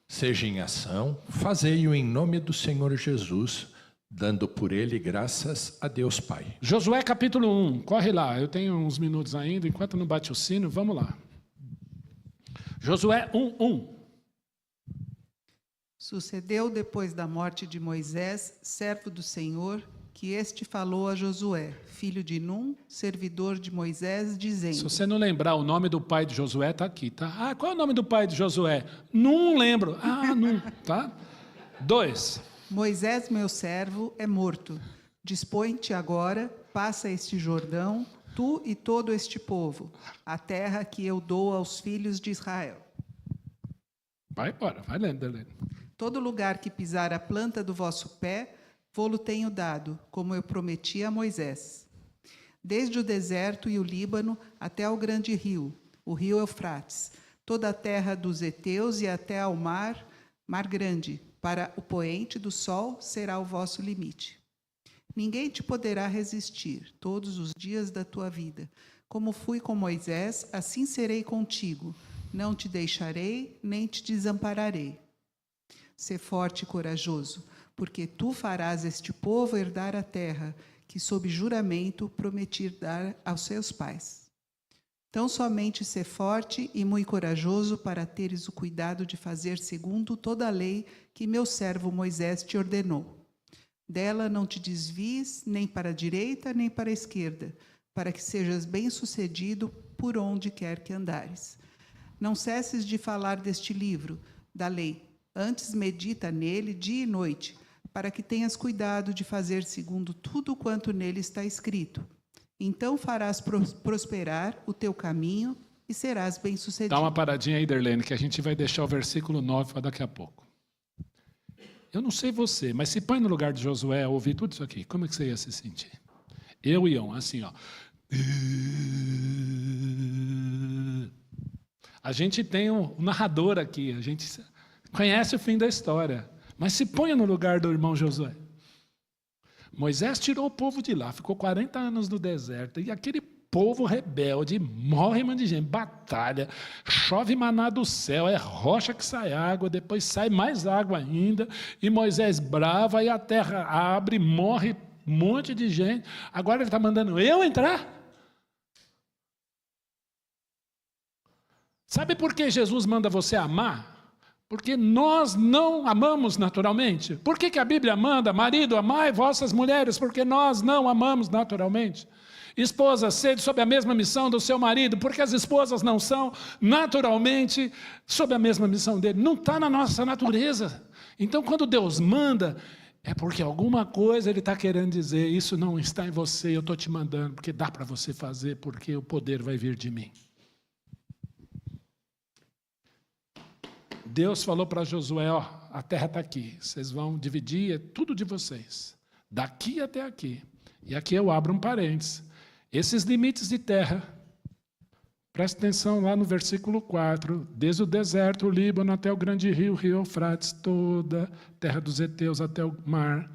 seja em ação, fazei-o em nome do Senhor Jesus, dando por ele graças a Deus Pai. Josué capítulo 1, corre lá, eu tenho uns minutos ainda, enquanto não bate o sino, vamos lá. Josué 1:1. Sucedeu depois da morte de Moisés, servo do Senhor, que este falou a Josué, filho de Num, servidor de Moisés, dizendo... Se você não lembrar o nome do pai de Josué, está aqui, tá? Qual é o nome do pai de Josué? Não lembro. Num, tá? 2. Moisés, meu servo, é morto. Dispõe-te agora, passa este Jordão, tu e todo este povo, a terra que eu dou aos filhos de Israel. Vai embora, vai lendo, Helena. Todo lugar que pisar a planta do vosso pé, vô-lo tenho dado, como eu prometi a Moisés. Desde o deserto e o Líbano até ao grande rio, o rio Eufrates, toda a terra dos heteus e até ao mar grande, para o poente do sol será o vosso limite. Ninguém te poderá resistir todos os dias da tua vida. Como fui com Moisés, assim serei contigo. Não te deixarei, nem te desampararei. Sê forte e corajoso, porque tu farás este povo herdar a terra, que sob juramento prometi dar aos seus pais. Tão somente sê forte e muito corajoso para teres o cuidado de fazer segundo toda a lei que meu servo Moisés te ordenou. Dela não te desvies nem para a direita nem para a esquerda, para que sejas bem-sucedido por onde quer que andares. Não cesses de falar deste livro, da lei, antes medita nele dia e noite, para que tenhas cuidado de fazer segundo tudo quanto nele está escrito. Então farás prosperar o teu caminho e serás bem-sucedido. Dá uma paradinha aí, Derlene, que a gente vai deixar o versículo 9 para daqui a pouco. Eu não sei você, mas se põe no lugar de Josué, ouvir tudo isso aqui, como é que você ia se sentir? Eu e Ion, assim, ó. A gente tem um narrador aqui, a gente conhece o fim da história. Mas se ponha no lugar do irmão Josué. Moisés tirou o povo de lá, ficou 40 anos no deserto, e aquele povo rebelde, morre de gente, batalha, chove maná do céu, é rocha que sai água, depois sai mais água ainda, e Moisés brava, e a terra abre, morre um monte de gente. Agora ele está mandando eu entrar? Sabe por que Jesus manda você amar? Porque nós não amamos naturalmente. Por que a Bíblia manda, marido, amai vossas mulheres? Porque nós não amamos naturalmente. Esposa, sede sob a mesma missão do seu marido, porque as esposas não são naturalmente sob a mesma missão dele. Não está na nossa natureza. Então, quando Deus manda, é porque alguma coisa Ele está querendo dizer, isso não está em você, eu estou te mandando, porque dá para você fazer, porque o poder vai vir de mim. Deus falou para Josué, ó, a terra está aqui, vocês vão dividir, é tudo de vocês, daqui até aqui. E aqui eu abro um parênteses. Esses limites de terra, presta atenção lá no versículo 4, desde o deserto, o Líbano até o grande rio, rio Eufrates, toda a terra dos heteus até o mar,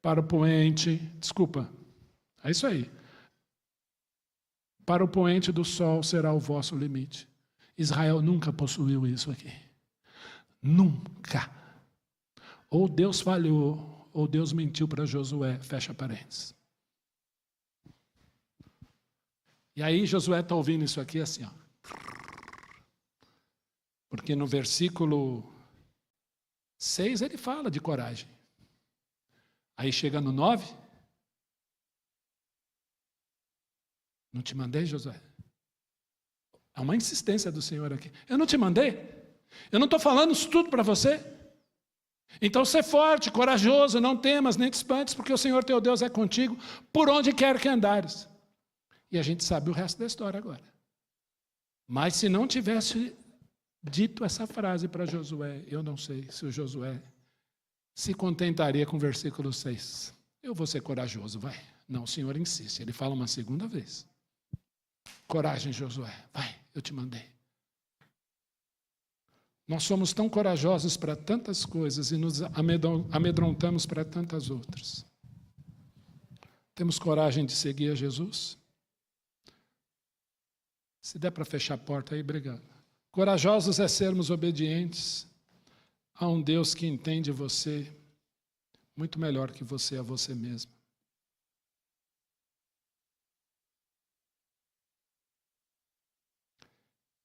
para o poente, desculpa, é isso aí. Para o poente do sol será o vosso limite. Israel nunca possuiu isso aqui. Nunca. Ou Deus falhou, ou Deus mentiu para Josué, fecha parênteses. E aí Josué está ouvindo isso aqui assim, ó. Porque no versículo 6 ele fala de coragem. Aí chega no 9. Não te mandei, Josué? Há uma insistência do Senhor aqui. Eu não te mandei? Eu não estou falando isso tudo para você? Então, ser forte, corajoso, não temas, nem te espantes, porque o Senhor teu Deus é contigo, por onde quer que andares. E a gente sabe o resto da história agora. Mas se não tivesse dito essa frase para Josué, eu não sei se o Josué se contentaria com o versículo 6. Eu vou ser corajoso, vai. Não, o Senhor insiste, ele fala uma segunda vez. Coragem, Josué, vai, eu te mandei. Nós somos tão corajosos para tantas coisas e nos amedrontamos para tantas outras. Temos coragem de seguir a Jesus? Se der para fechar a porta aí, obrigado. Corajosos é sermos obedientes a um Deus que entende você muito melhor que você a você mesmo.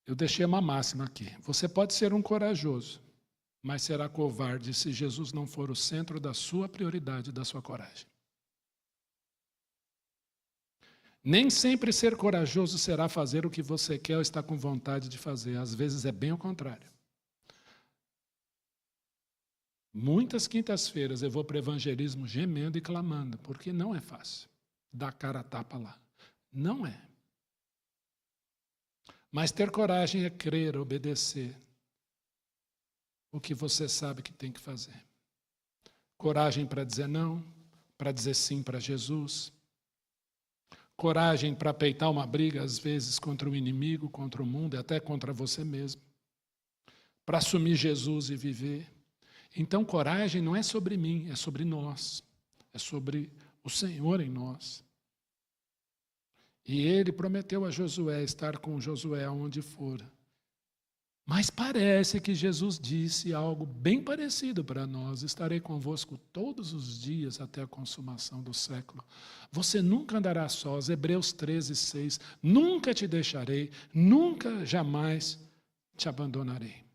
Eu deixei uma máxima aqui. Você pode ser um corajoso, mas será covarde se Jesus não for o centro da sua prioridade, da sua coragem. Nem sempre ser corajoso será fazer o que você quer ou está com vontade de fazer. Às vezes é bem o contrário. Muitas quintas-feiras eu vou para o evangelismo gemendo e clamando, porque não é fácil. Dar cara a tapa lá. Não é. Mas ter coragem é crer, obedecer o que você sabe que tem que fazer. Coragem para dizer não, para dizer sim para Jesus. Coragem para peitar uma briga, às vezes, contra o inimigo, contra o mundo e até contra você mesmo. Para assumir Jesus e viver. Então, coragem não é sobre mim, é sobre nós. É sobre o Senhor em nós. E ele prometeu a Josué estar com Josué aonde for. Mas parece que Jesus disse algo bem parecido para nós. Estarei convosco todos os dias até a consumação do século. Você nunca andará sós. Hebreus 13:6. Nunca te deixarei, nunca, jamais te abandonarei.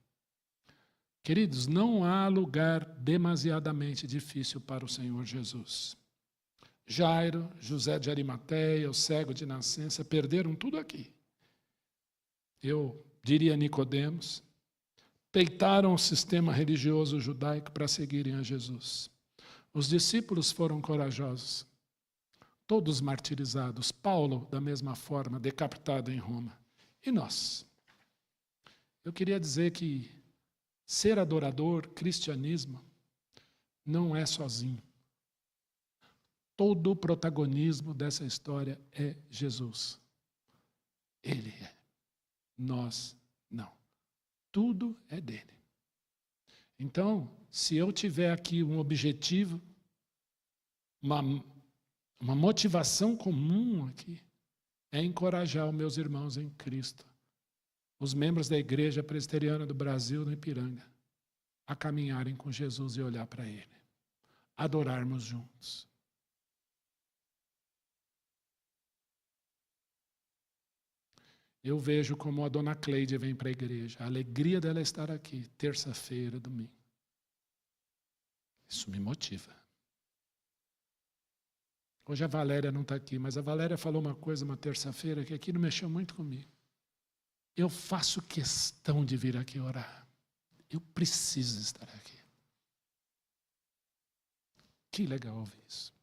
Queridos, não há lugar demasiadamente difícil para o Senhor Jesus. Jairo, José de Arimateia, o cego de nascença, perderam tudo aqui. Eu diria Nicodemos, peitaram o sistema religioso judaico para seguirem a Jesus. Os discípulos foram corajosos, todos martirizados. Paulo, da mesma forma, decapitado em Roma. E nós? Eu queria dizer que ser adorador, cristianismo, não é sozinho. Todo o protagonismo dessa história é Jesus. Ele é. Nós não. Tudo é dele. Então, se eu tiver aqui um objetivo, uma motivação comum aqui, é encorajar os meus irmãos em Cristo, os membros da Igreja Presbiteriana do Brasil, no Ipiranga, a caminharem com Jesus e olhar para Ele, adorarmos juntos. Eu vejo como a dona Cleide vem para a igreja, a alegria dela é estar aqui, terça-feira, domingo. Isso me motiva. Hoje a Valéria não está aqui, mas a Valéria falou uma coisa uma terça-feira que aqui não mexeu muito comigo. Eu faço questão de vir aqui orar. Eu preciso estar aqui. Que legal ouvir isso.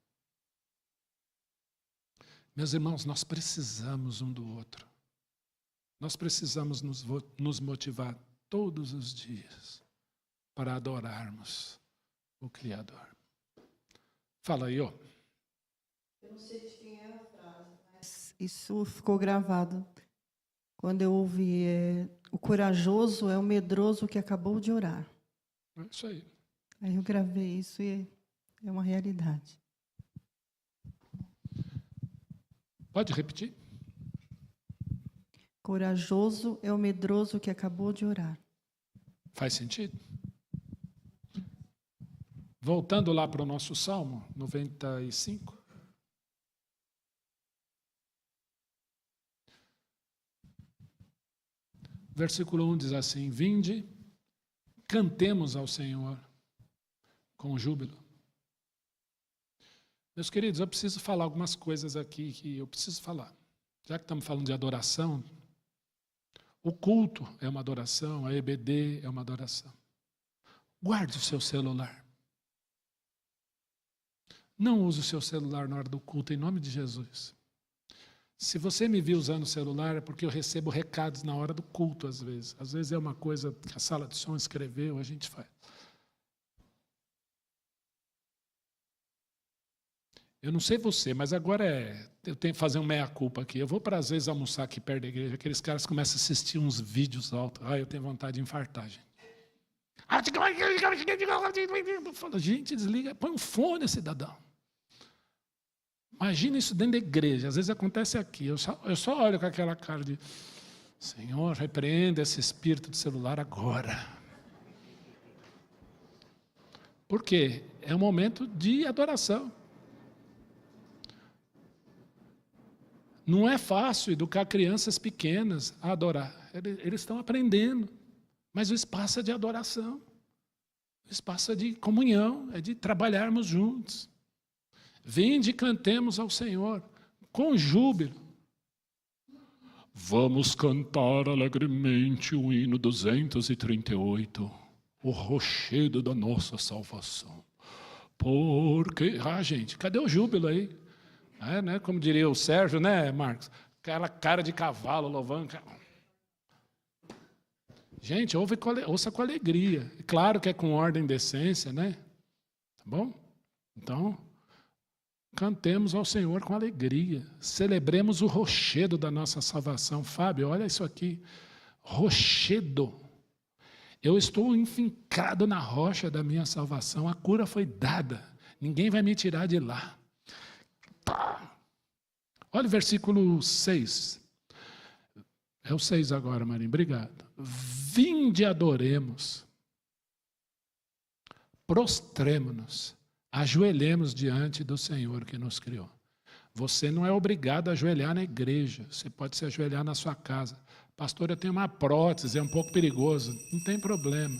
Meus irmãos, nós precisamos um do outro. Nós precisamos nos motivar todos os dias para adorarmos o Criador. Fala aí, ó. Eu não sei de quem é a frase, mas isso ficou gravado. Quando eu ouvi, o corajoso é o medroso que acabou de orar. É isso aí. Aí eu gravei isso e é uma realidade. Pode repetir? Corajoso é o medroso que acabou de orar. Faz sentido? Voltando lá para o nosso Salmo 95. Versículo 1 diz assim: Vinde, cantemos ao Senhor com júbilo. Meus queridos, eu preciso falar algumas coisas aqui que eu preciso falar. Já que estamos falando de adoração, o culto é uma adoração, a EBD é uma adoração. Guarde o seu celular. Não use o seu celular na hora do culto, em nome de Jesus. Se você me viu usando o celular, é porque eu recebo recados na hora do culto, às vezes. Às vezes é uma coisa que a sala de som escreveu, a gente faz. Eu não sei você, mas agora eu tenho que fazer um meia-culpa aqui. Eu vou, para às vezes, almoçar aqui perto da igreja, aqueles caras começam a assistir uns vídeos altos. Eu tenho vontade de infartar, gente. Fala, gente, desliga, põe um fone, cidadão. Imagina isso dentro da igreja. Às vezes acontece aqui. Eu só olho com aquela cara de: Senhor, repreenda esse espírito de celular agora. Por quê? É um momento de adoração. Não é fácil educar crianças pequenas a adorar. Eles estão aprendendo. Mas o espaço é de adoração. O espaço é de comunhão, é de trabalharmos juntos. Vinde e cantemos ao Senhor com júbilo. Vamos cantar alegremente o hino 238, o rochedo da nossa salvação. Porque, gente, cadê o júbilo aí? Né? Como diria o Sérgio, né, Marcos? Aquela cara de cavalo louvando. Gente, ouça com alegria. Claro que é com ordem e decência, né? Tá bom? Então, cantemos ao Senhor com alegria. Celebremos o rochedo da nossa salvação. Fábio, olha isso aqui. Rochedo. Eu estou enfincado na rocha da minha salvação. A cura foi dada. Ninguém vai me tirar de lá. Tá. Olha o versículo 6. É o 6 agora, Marinho. Obrigado. Vinde, adoremos. Prostremo-nos. Ajoelhemos diante do Senhor que nos criou. Você não é obrigado a ajoelhar na igreja. Você pode se ajoelhar na sua casa. Pastor, eu tenho uma prótese, é um pouco perigoso. Não tem problema.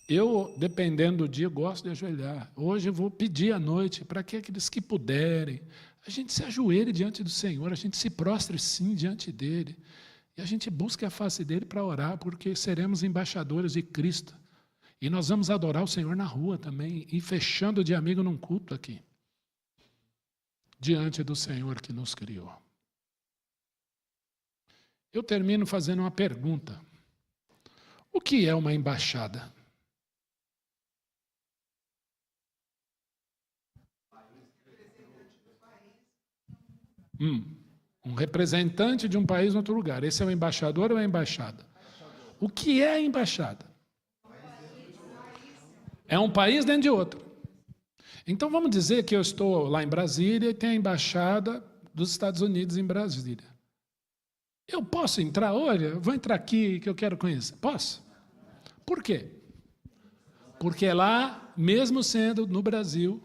Eu, dependendo do dia, gosto de ajoelhar. Hoje eu vou pedir à noite para que aqueles que puderem, a gente se ajoelhe diante do Senhor, a gente se prostre sim diante dEle. E a gente busque a face dEle para orar, porque seremos embaixadores de Cristo. E nós vamos adorar o Senhor na rua também, e fechando de amigo num culto aqui, diante do Senhor que nos criou. Eu termino fazendo uma pergunta. O que é uma embaixada? Um representante de um país em outro lugar. Esse é o embaixador ou é a embaixada? O que é a embaixada? É um país dentro de outro. Então vamos dizer que eu estou lá em Brasília e tem a embaixada dos Estados Unidos em Brasília. Eu posso entrar hoje? Eu vou entrar aqui que eu quero conhecer. Posso? Por quê? Porque lá, mesmo sendo no Brasil,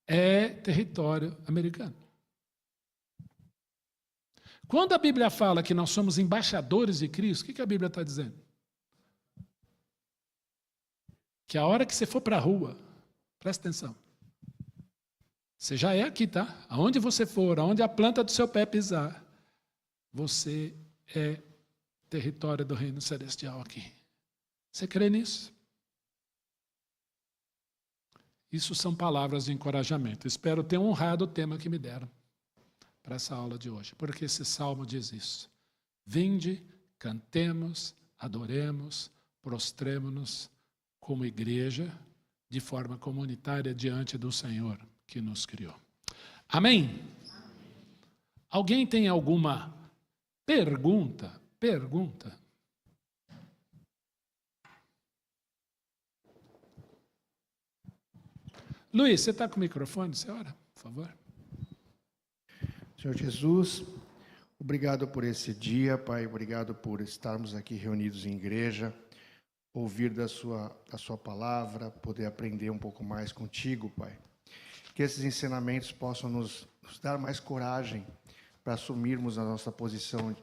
é território americano. Quando a Bíblia fala que nós somos embaixadores de Cristo, o que a Bíblia está dizendo? Que a hora que você for para a rua, presta atenção, você já é aqui, tá? Aonde você for, aonde a planta do seu pé pisar, você é território do reino celestial aqui. Você crê nisso? Isso são palavras de encorajamento. Espero ter honrado o tema que me deram para essa aula de hoje, porque esse salmo diz isso. Vinde, cantemos, adoremos, prostremo-nos como igreja, de forma comunitária diante do Senhor que nos criou. Amém? Alguém tem alguma pergunta? Luiz, você está com o microfone? Você ora, por favor. Senhor Jesus, obrigado por esse dia, Pai. Obrigado por estarmos aqui reunidos em igreja, ouvir da sua palavra, poder aprender um pouco mais contigo, Pai. Que esses ensinamentos possam nos dar mais coragem para assumirmos a nossa posição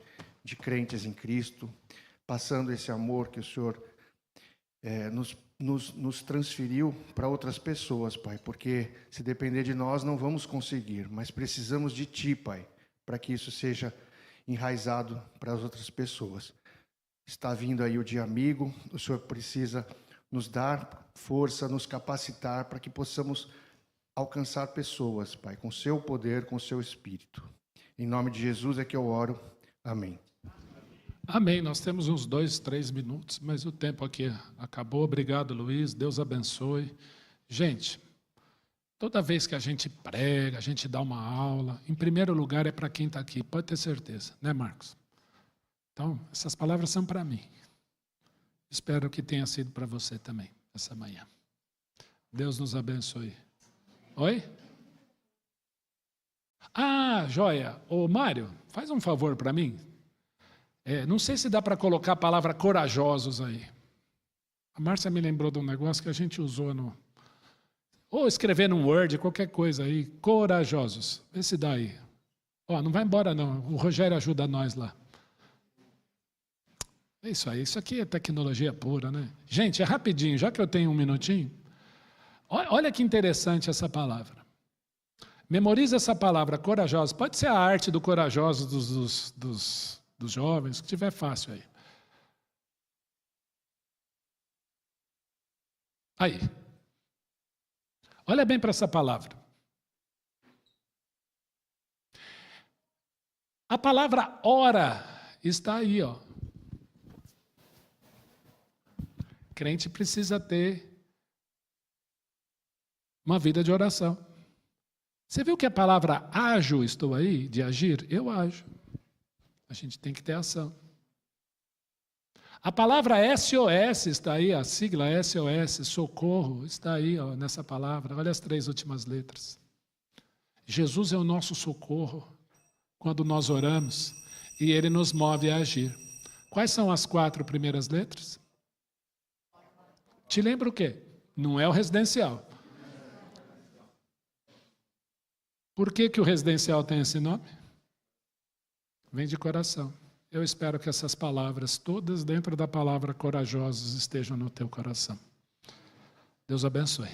de crentes em Cristo, passando esse amor que o Senhor nos transferiu para outras pessoas, Pai, porque se depender de nós não vamos conseguir, mas precisamos de Ti, Pai, para que isso seja enraizado para as outras pessoas. Está vindo aí o dia amigo, o Senhor precisa nos dar força, nos capacitar para que possamos alcançar pessoas, Pai, com Seu poder, com Seu Espírito. Em nome de Jesus é que eu oro. Amém. Amém. Nós temos uns 2, 3 minutos, mas o tempo aqui acabou. Obrigado, Luiz. Deus abençoe. Gente, toda vez que a gente prega, a gente dá uma aula, em primeiro lugar é para quem está aqui, pode ter certeza, né, Marcos? Então, essas palavras são para mim. Espero que tenha sido para você também, essa manhã. Deus nos abençoe. Oi? Ah, joia. Ô, Mário, faz um favor para mim. Não sei se dá para colocar a palavra corajosos aí. A Márcia me lembrou de um negócio que a gente usou no... Ou escrever num Word, qualquer coisa aí. Corajosos. Vê se dá aí. Ó, não vai embora não. O Rogério ajuda nós lá. É isso aí. Isso aqui é tecnologia pura, né? Gente, é rapidinho. Já que eu tenho um minutinho. Olha que interessante essa palavra. Memoriza essa palavra, corajosos. Pode ser a arte do corajosos dos jovens, que tiver fácil aí. Aí. Olha bem para essa palavra. A palavra ora está aí, ó. Crente precisa ter uma vida de oração. Você viu que a palavra ajo, estou aí, de agir? Eu ajo. A gente tem que ter ação. A palavra SOS está aí, a sigla SOS, socorro, está aí ó, nessa palavra. Olha as 3 últimas letras. Jesus é o nosso socorro quando nós oramos e Ele nos move a agir. Quais são as 4 primeiras letras? Te lembra o quê? Não é o residencial. Por que o residencial tem esse nome? Vem de coração. Eu espero que essas palavras, todas dentro da palavra corajosos, estejam no teu coração. Deus abençoe.